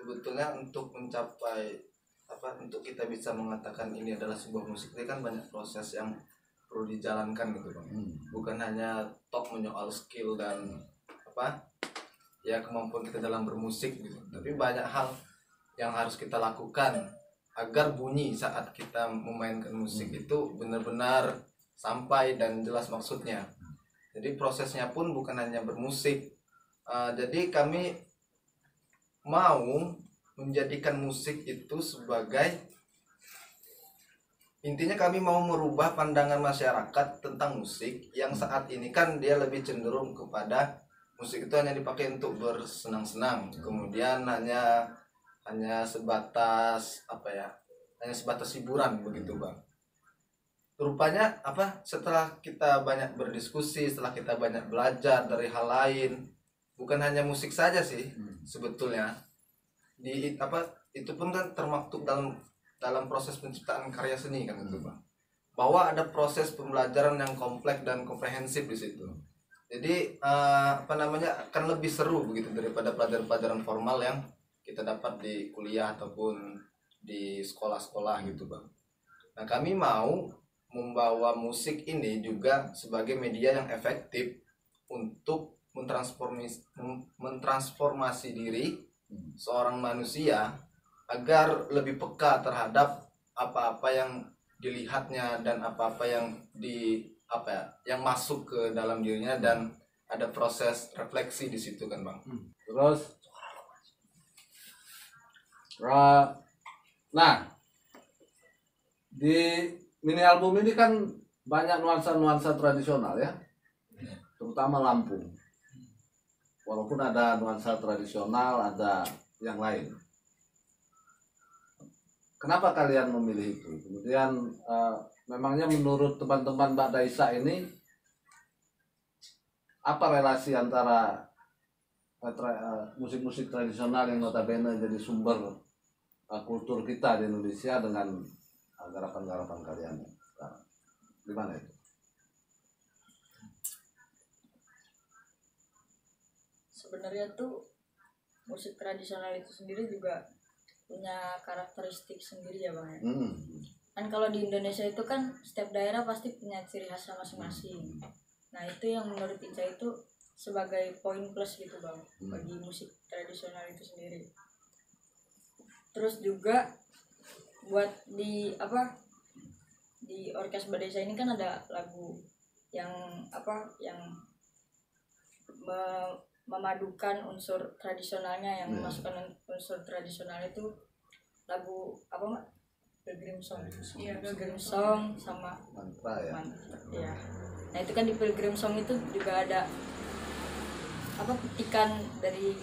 sebetulnya untuk mencapai untuk kita bisa mengatakan ini adalah sebuah musik, itu kan banyak proses yang perlu dijalankan gitu Bang. Bukan hanya menyoal skill dan kemampuan kita dalam bermusik gitu, tapi banyak hal yang harus kita lakukan agar bunyi saat kita memainkan musik itu benar-benar sampai dan jelas maksudnya. Jadi prosesnya pun bukan hanya bermusik. Jadi kami mau menjadikan musik itu sebagai, intinya kami mau merubah pandangan masyarakat tentang musik yang saat ini kan dia lebih cenderung kepada musik itu hanya dipakai untuk bersenang-senang, kemudian hanya sebatas hanya sebatas hiburan begitu Bang. Rupanya setelah kita banyak berdiskusi, setelah kita banyak belajar dari hal lain, bukan hanya musik saja sih sebetulnya. Itu pun kan termaktub dalam proses penciptaan karya seni kan itu Bang. Bahwa ada proses pembelajaran yang kompleks dan komprehensif di situ. Jadi akan lebih seru begitu daripada pelajaran-pelajaran formal yang kita dapat di kuliah ataupun di sekolah-sekolah gitu Bang. Nah, kami mau membawa musik ini juga sebagai media yang efektif untuk mentransformasi diri seorang manusia agar lebih peka terhadap apa-apa yang dilihatnya dan apa-apa yang yang masuk ke dalam dirinya, dan ada proses refleksi di situ kan Bang. Terus nah di mini album ini kan banyak nuansa-nuansa tradisional ya, terutama Lampung. Walaupun ada nuansa tradisional, ada yang lain. Kenapa kalian memilih itu? Kemudian memangnya menurut teman-teman Badaisa ini apa relasi antara musik-musik tradisional yang notabene jadi sumber kultur kita di Indonesia dengan garapan-garapan kalian sekarang? Gimana itu? Sebenarnya tuh musik tradisional itu sendiri juga punya karakteristik sendiri ya Bang ya. Kan kalau di Indonesia itu kan setiap daerah pasti punya ciri khasnya masing-masing. Nah itu yang menurut Ica itu sebagai poin plus gitu Bang bagi musik tradisional itu sendiri. Terus juga buat di Orkes Badaisa ini kan ada lagu yang memadukan unsur tradisionalnya, yang memasukkan unsur tradisional itu lagu Pilgrim Song. Iya, Pilgrim Song sama mantra ya. ya. Nah itu kan di Pilgrim Song itu juga ada apa petikan dari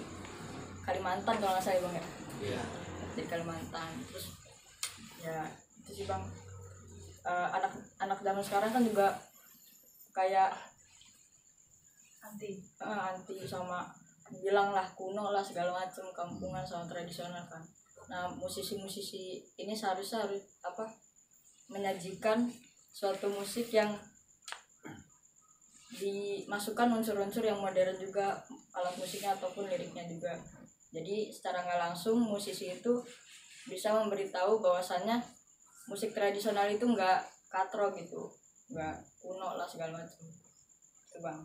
Kalimantan kalau nggak salah bang ya. Iya. Dari Kalimantan. Terus ya itu sih bang. Anak zaman sekarang kan juga kayak anti sama bilang lah kuno lah segala macam kampungan sama tradisional kan. Nah musisi-musisi ini seharusnya harus apa menyajikan suatu musik yang dimasukkan unsur-unsur yang modern juga alat musiknya ataupun liriknya juga. Jadi secara nggak langsung musisi itu bisa memberitahu bahwasannya musik tradisional itu nggak katro gitu, nggak kuno lah segala macam. Itu bang.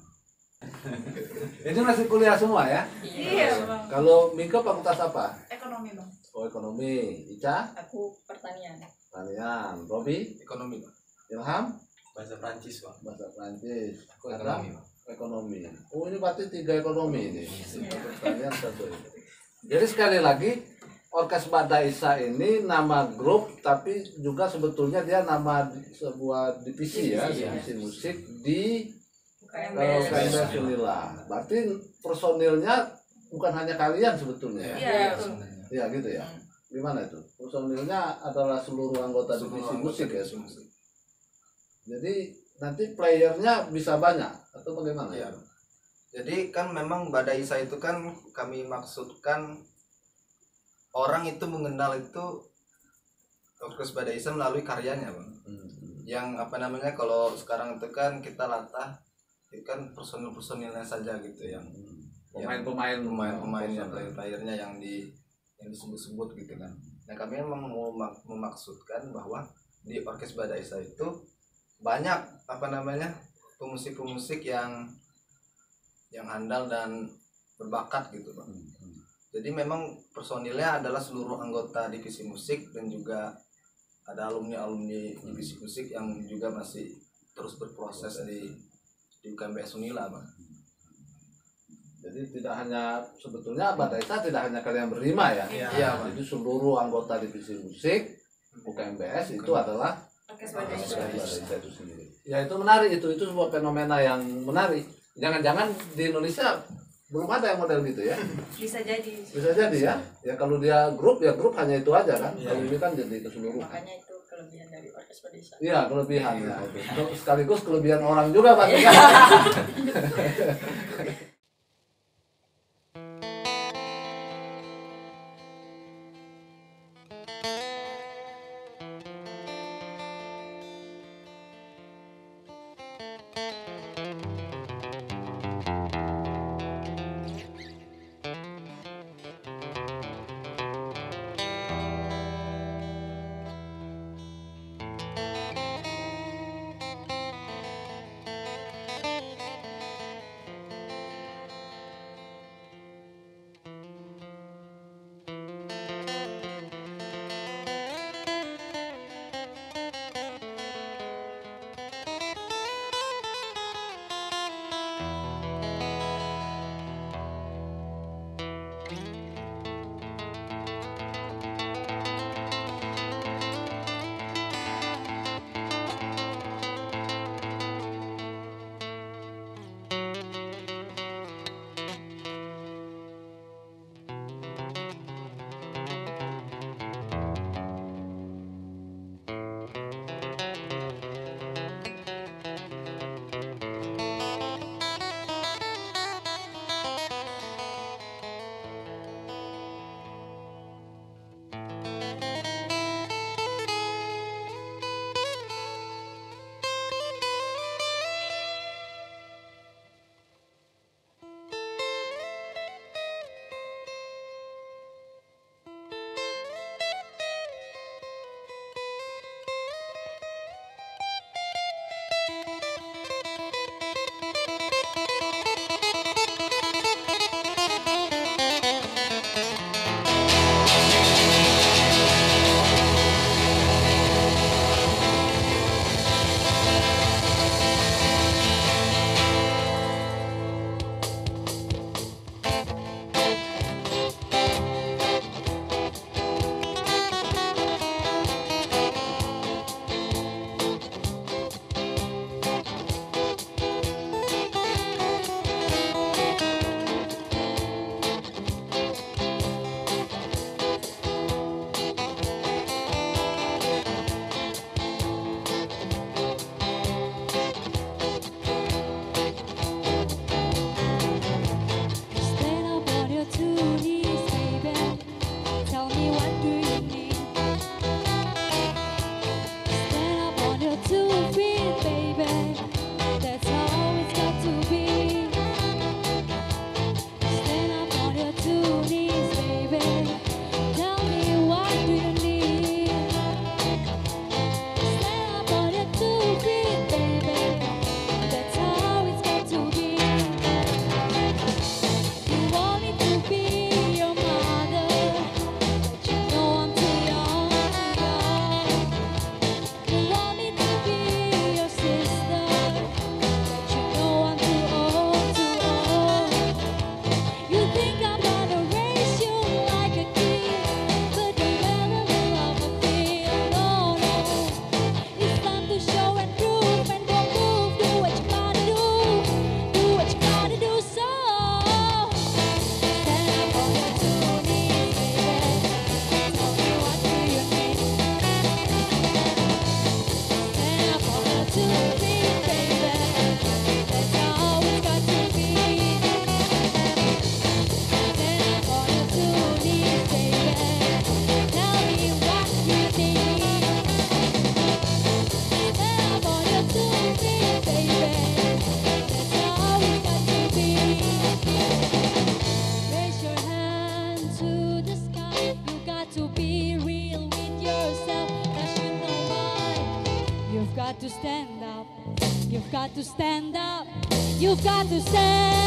Ini masih kuliah semua ya? Iya, Bang. Kalau Mika fakultas apa? Ekonomi, Bang. Oh, ekonomi. Ica? Aku pertanian. Pertanian. Robi? Ekonomi Bang. Ilham? Bahasa Prancis bang. Bahasa Prancis. Aku ekonomi, Bang. Ekonomi. Oh, ini berarti 3 ekonomi ini. Iya. Pertanian satu ini. Jadi sekali lagi Orkes Badaisa ini nama grup tapi juga sebetulnya dia nama sebuah divisi ya, Divisi, ya. divisi musik di UKMBS. UKMBS Unila. Berarti personilnya bukan hanya kalian sebetulnya ya? Iya, betul. Iya gitu ya. Gimana itu? Personilnya adalah seluruh anggota divisi musik ya. musik. Jadi nanti playernya bisa banyak atau bagaimana? Iya. Jadi kan memang Badaisa itu kan kami maksudkan orang itu mengenal itu Orkes Badaisa melalui karyanya bang. Yang apa namanya kalau sekarang itu kan kita latah itu kan personil-personilnya saja gitu yang pemain-pemainnya player-playernya yang disebut-sebut gitu kan. Nah kami memang mau memaksudkan bahwa di Orkes Badaisa itu banyak apa namanya pemusik-pemusik yang handal dan berbakat gitu bang. Jadi memang personilnya adalah seluruh anggota divisi musik dan juga ada alumni divisi musik yang juga masih terus berproses di UKMBS Unila bang. Jadi tidak hanya sebetulnya Badaisa tidak hanya kalian berlima ya. Iya, Bang. Jadi seluruh anggota divisi musik UKMBS itu adalah Orkes Orkes Badaisa. Badaisa itu sendiri. Ya itu menarik itu sebuah fenomena yang menarik. Jangan-jangan di Indonesia belum ada yang model gitu ya. Bisa jadi. Bisa jadi ya. Ya kalau dia grup ya grup hanya itu aja kan. Iya. Kalau ini kan jadi keseluruhan. Makanya itu kelebihan dari Orkes Badaisa. Iya kelebihannya itu. Sekaligus kelebihan orang juga Pak. got to stand up. You've got to stand up. You've got to stand up.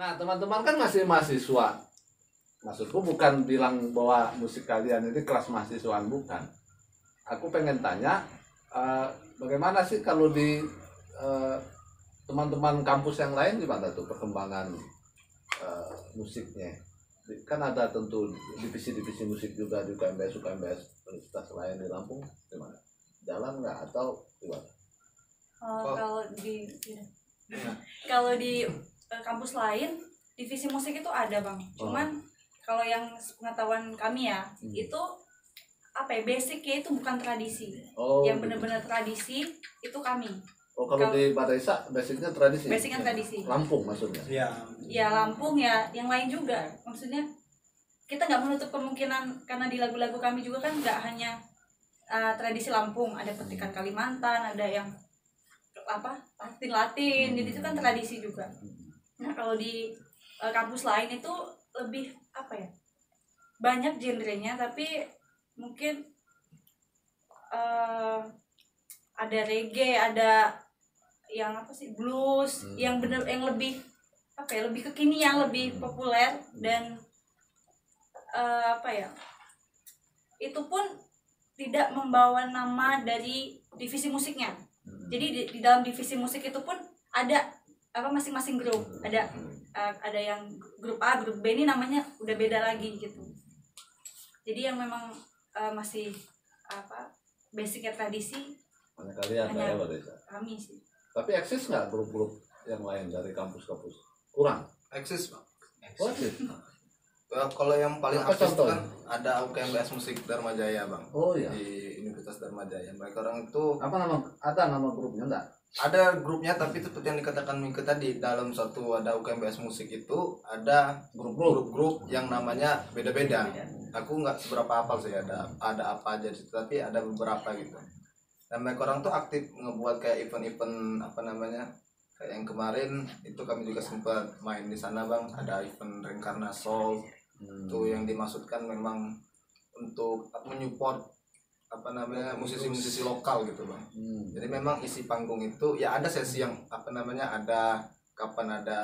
Nah, teman-teman kan masih mahasiswa. Maksudku bukan bilang bahwa musik kalian ini kelas mahasiswaan, bukan. Aku pengen tanya, bagaimana sih kalau di teman-teman kampus yang lain gimana tuh perkembangan musiknya? Kan ada tentu divisi-divisi musik juga di UKMBS universitas lain di Lampung, gimana? Jalan nggak atau gimana? Kalau di kampus lain divisi musik itu ada bang, cuman kalau yang pengetahuan kami ya itu apa ya, basicnya itu bukan tradisi, yang benar-benar tradisi itu kami. Kalau di Badaisa basicnya tradisi. Basicnya tradisi. Lampung maksudnya. Iya. Ya Lampung ya, yang lain juga. Maksudnya kita nggak menutup kemungkinan karena di lagu-lagu kami juga kan nggak hanya tradisi Lampung, ada petikan Kalimantan, ada yang apa Latin, jadi itu kan tradisi juga. Nah kalau di kampus lain itu lebih apa ya, banyak genrenya, tapi mungkin ada reggae, ada yang apa sih blues, yang bener yang lebih apa ya, lebih kekinian, lebih populer, dan apa ya, itu pun tidak membawa nama dari divisi musiknya. Jadi di dalam divisi musik itu pun ada apa, masing-masing grup, ada yang grup A, grup B, ini namanya udah beda lagi gitu. Jadi yang memang masih apa, basicnya tradisi hanya kalian ya Badaisa. Kami sih. Tapi eksis nggak grup-grup yang lain dari kampus-kampus? Kurang? Eksis bang. Eksis. Kalau yang paling apa aktif contohnya? kan ada UKMBS Musik Dharma Jaya bang. Oh iya. Di Universitas Dharma Jaya. Mereka orang itu ada nama grupnya enggak? Ada grupnya, tapi seperti yang dikatakan Mika tadi, dalam satu ada UKMBS Musik itu ada grup-grup yang namanya beda-beda. Aku nggak seberapa hafal sih ada apa aja situ, tapi ada beberapa gitu. Dan mereka orang tuh aktif ngebuat kayak event-event apa namanya, Kayak yang kemarin itu kami juga sempat main di sana bang, ada event Reinkarna Soul. Itu yang dimaksudkan memang untuk menyupport musisi-musisi lokal gitu bang. Jadi memang isi panggung itu ya ada sesi yang ada kapan ada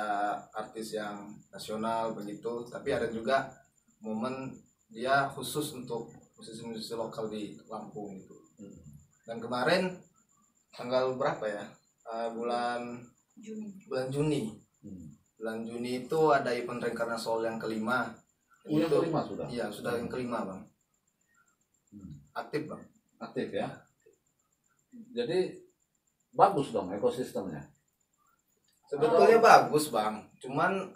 artis yang nasional begitu, tapi ada juga momen dia khusus untuk musisi-musisi lokal di Lampung gitu. Dan kemarin tanggal berapa ya, bulan Juni itu ada event Reinkarna Soul yang kelima. Yang kelima sudah? Iya sudah yang kelima bang. Aktif bang. Aktif ya. Jadi bagus dong ekosistemnya. Sebetulnya bagus bang. Cuman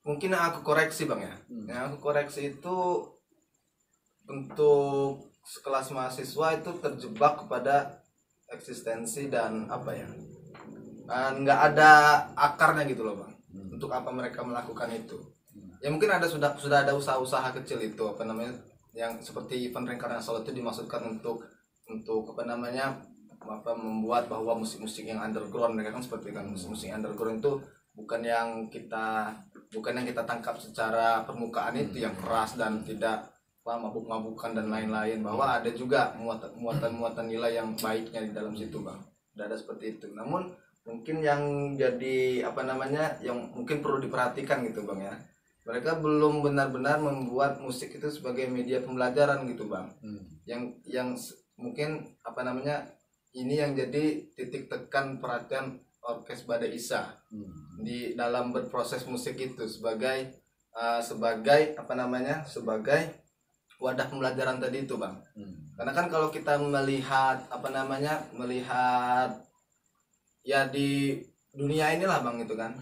mungkin yang aku koreksi bang ya. Yang aku koreksi itu untuk sekelas mahasiswa itu terjebak kepada eksistensi dan nggak ada akarnya gitu loh bang. Untuk apa mereka melakukan itu? Ya mungkin sudah ada usaha-usaha kecil itu yang seperti event Reinkarna Soul itu dimaksudkan untuk membuat bahwa musik-musik yang underground, mereka kan seperti kan musik-musik underground itu bukan yang kita tangkap secara permukaan itu yang keras dan tidak mabuk-mabukan dan lain-lain, bahwa ada juga muatan nilai yang baiknya di dalam situ bang. Tidak ada seperti itu. Namun mungkin yang jadi yang mungkin perlu diperhatikan gitu bang ya, mereka belum benar-benar membuat musik itu sebagai media pembelajaran gitu bang. Yang mungkin ini yang jadi titik tekan perhatian Orkes Badai Isa di dalam berproses musik itu sebagai wadah pembelajaran tadi itu bang. Karena kan kalau kita melihat ya di dunia inilah bang itu kan,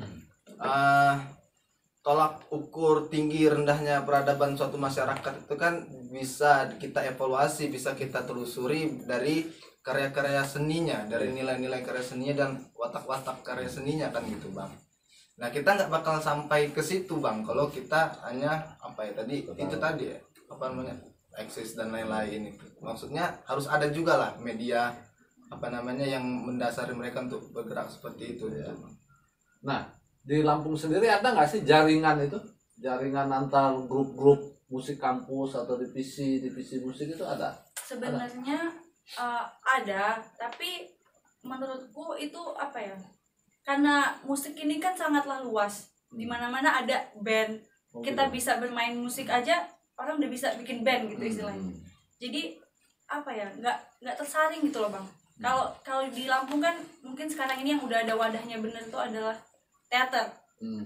tolak ukur tinggi rendahnya peradaban suatu masyarakat itu kan bisa kita evaluasi, bisa kita telusuri dari karya-karya seninya, dari nilai-nilai karya seninya dan watak-watak karya seninya kan gitu bang. Nah kita nggak bakal sampai ke situ bang kalau kita hanya eksis dan lain-lain itu. Maksudnya harus ada juga lah media yang mendasari mereka untuk bergerak seperti itu ya. Nah di Lampung sendiri ada nggak sih jaringan antar grup-grup musik kampus atau divisi musik itu ada? Sebenarnya ada, tapi menurutku itu karena musik ini kan sangatlah luas, di mana-mana ada band. Kita bisa bermain musik aja, orang udah bisa bikin band gitu istilahnya. Jadi nggak tersaring gitu loh bang. Kalau di Lampung kan mungkin sekarang ini yang udah ada wadahnya bener itu adalah teater.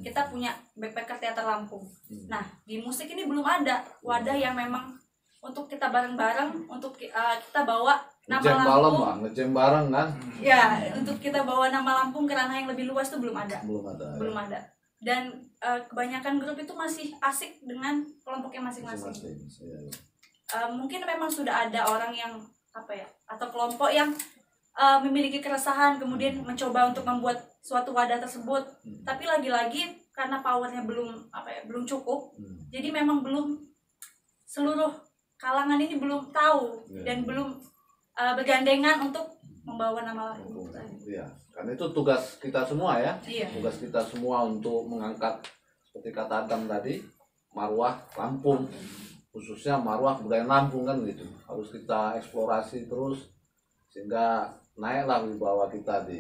Kita punya backpacker teater Lampung. Nah di musik ini belum ada wadah yang memang untuk kita bareng-bareng, untuk kita bawa nama Lampung. Ngejam bareng kan? Ya, untuk kita bawa nama Lampung ke ranah yang lebih luas itu belum ada. Belum ada. Dan kebanyakan grup itu masih asik dengan kelompoknya masing-masing. Mungkin memang sudah ada orang yang atau kelompok yang memiliki keresahan kemudian mencoba untuk membuat suatu wadah tersebut, tapi lagi-lagi karena powernya belum cukup, jadi memang belum seluruh kalangan ini belum tahu dan belum bergandengan untuk membawa nama Lampung. Iya, karena itu tugas kita semua ya. Iya. Tugas kita semua untuk mengangkat seperti kata Adam tadi, marwah Lampung, khususnya marwah kebudayaan Lampung kan gitu. Harus kita eksplorasi terus sehingga naiklah wibawa kita di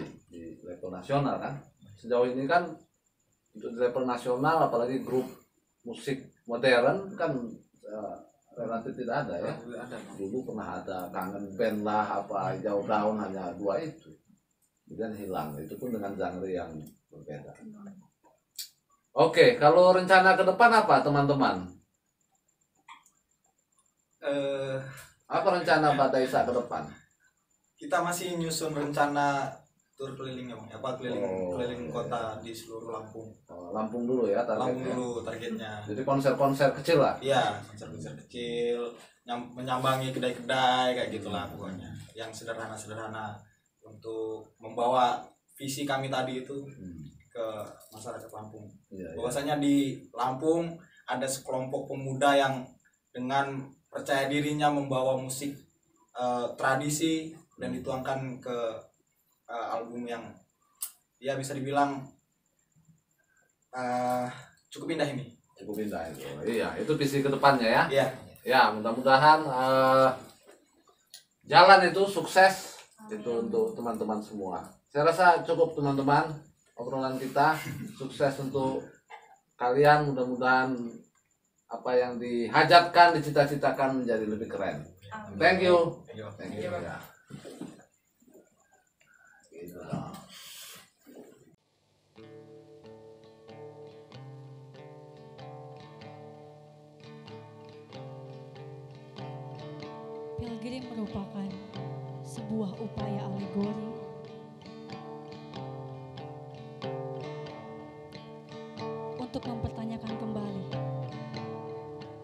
level nasional kan. Sejauh ini kan untuk di level nasional apalagi grup musik modern kan relatif tidak ada ya. Dulu pernah ada Kangen Band lah, Jauh Daun, hanya 2 itu. Kemudian hilang, itu pun dengan genre yang berbeda. Oke, kalau rencana ke depan apa teman-teman? Apa rencana Badai Isa ke depan? Kita masih nyusun rencana tur keliling ya bang, keliling kota di seluruh Lampung. Lampung dulu ya targetnya. Lampung dulu targetnya. Jadi konser-konser kecil lah. Iya, konser-konser kecil, menyambangi kedai-kedai kayak gitulah pokoknya. Yang sederhana-sederhana untuk membawa visi kami tadi itu ke masyarakat Lampung. Bahwasanya di Lampung ada sekelompok pemuda yang dengan percaya dirinya membawa musik tradisi dan dituangkan ke album yang ya bisa dibilang cukup indah ini. Cukup indah itu. Iya, itu visi kedepannya ya. Iya. Ya, mudah-mudahan jalan itu sukses itu untuk teman-teman semua. Saya rasa cukup teman-teman obrolan kita, sukses untuk kalian, mudah-mudahan apa yang dihajatkan, dicita-citakan menjadi lebih keren. Thank you. Thank you. Ya. Gitu dong. Pilgrim merupakan sebuah upaya alegori untuk mempertanyakan kembali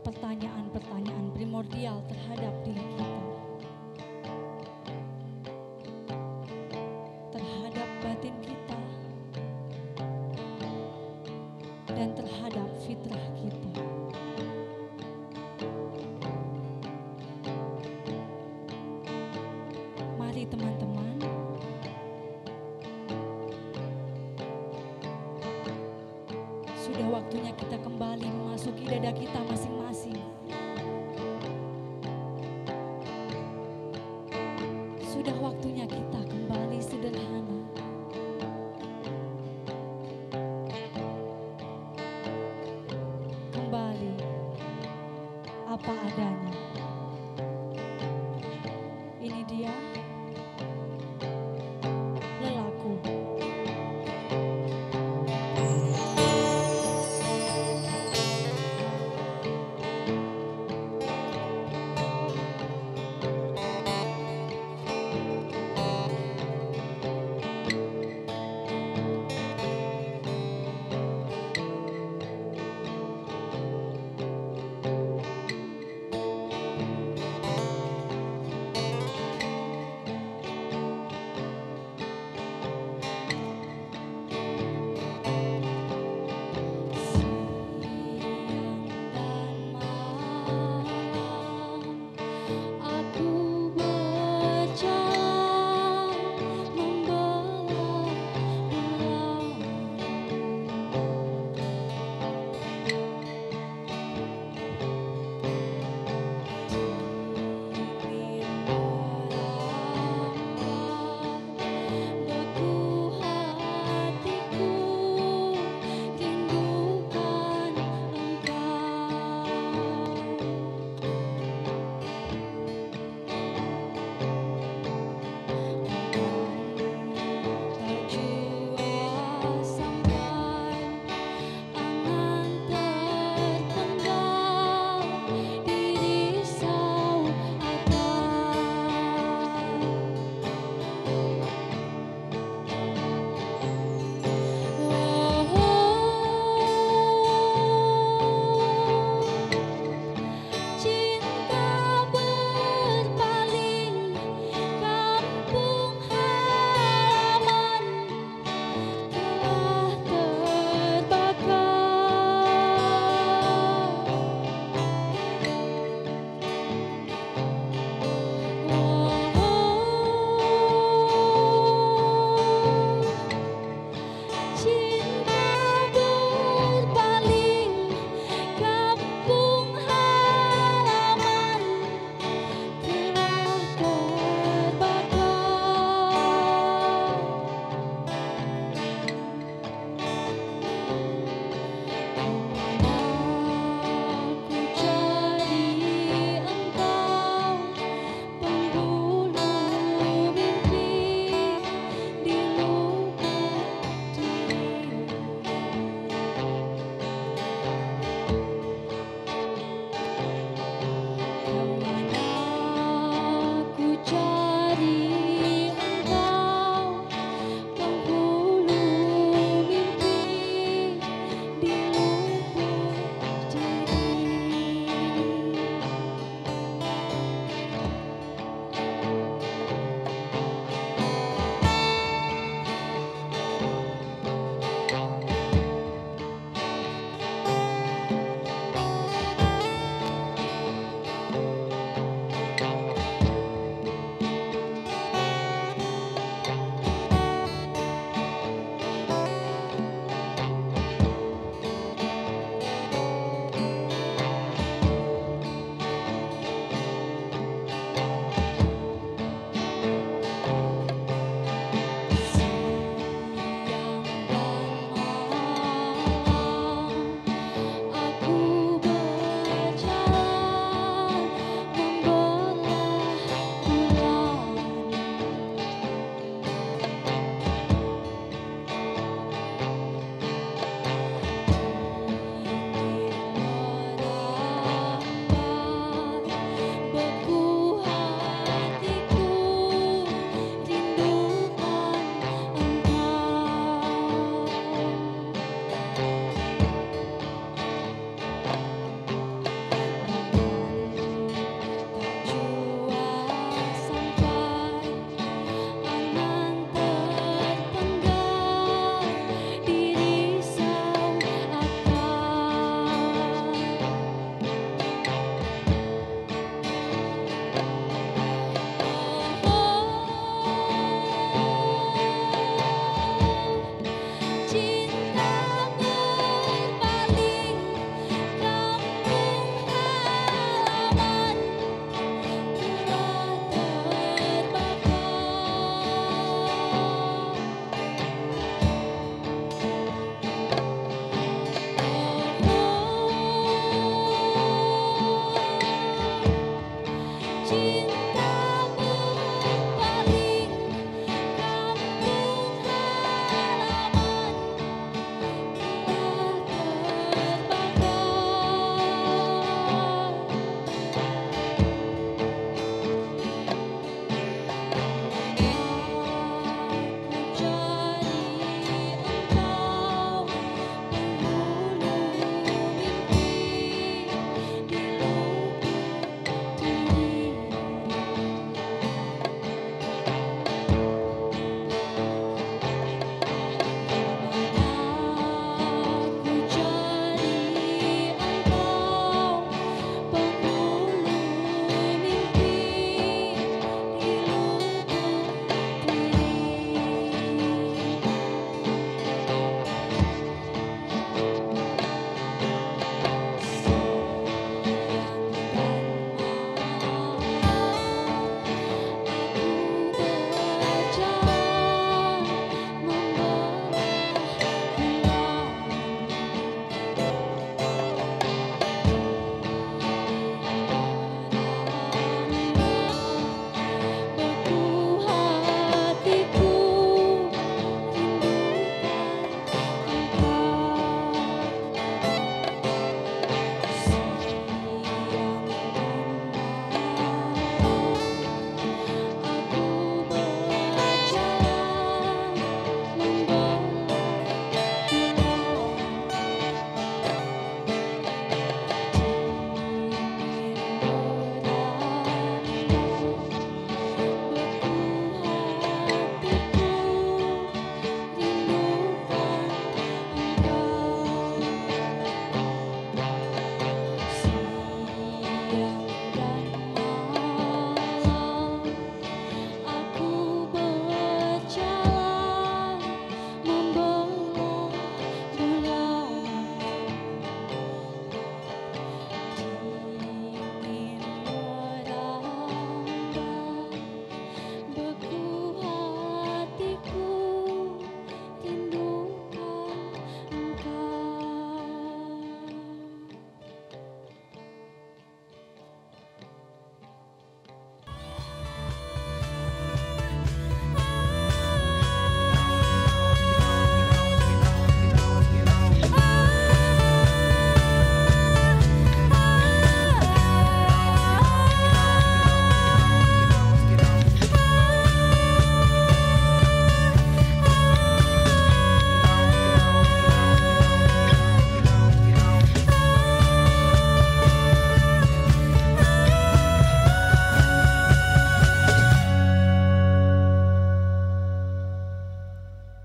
pertanyaan-pertanyaan primordial terhadap diri kita, terhadap batin kita, dan terhadap fitrah kita. Mari teman-teman, sudah waktunya kita kembali memasuki dada kita masing-masing. Sudah waktunya kita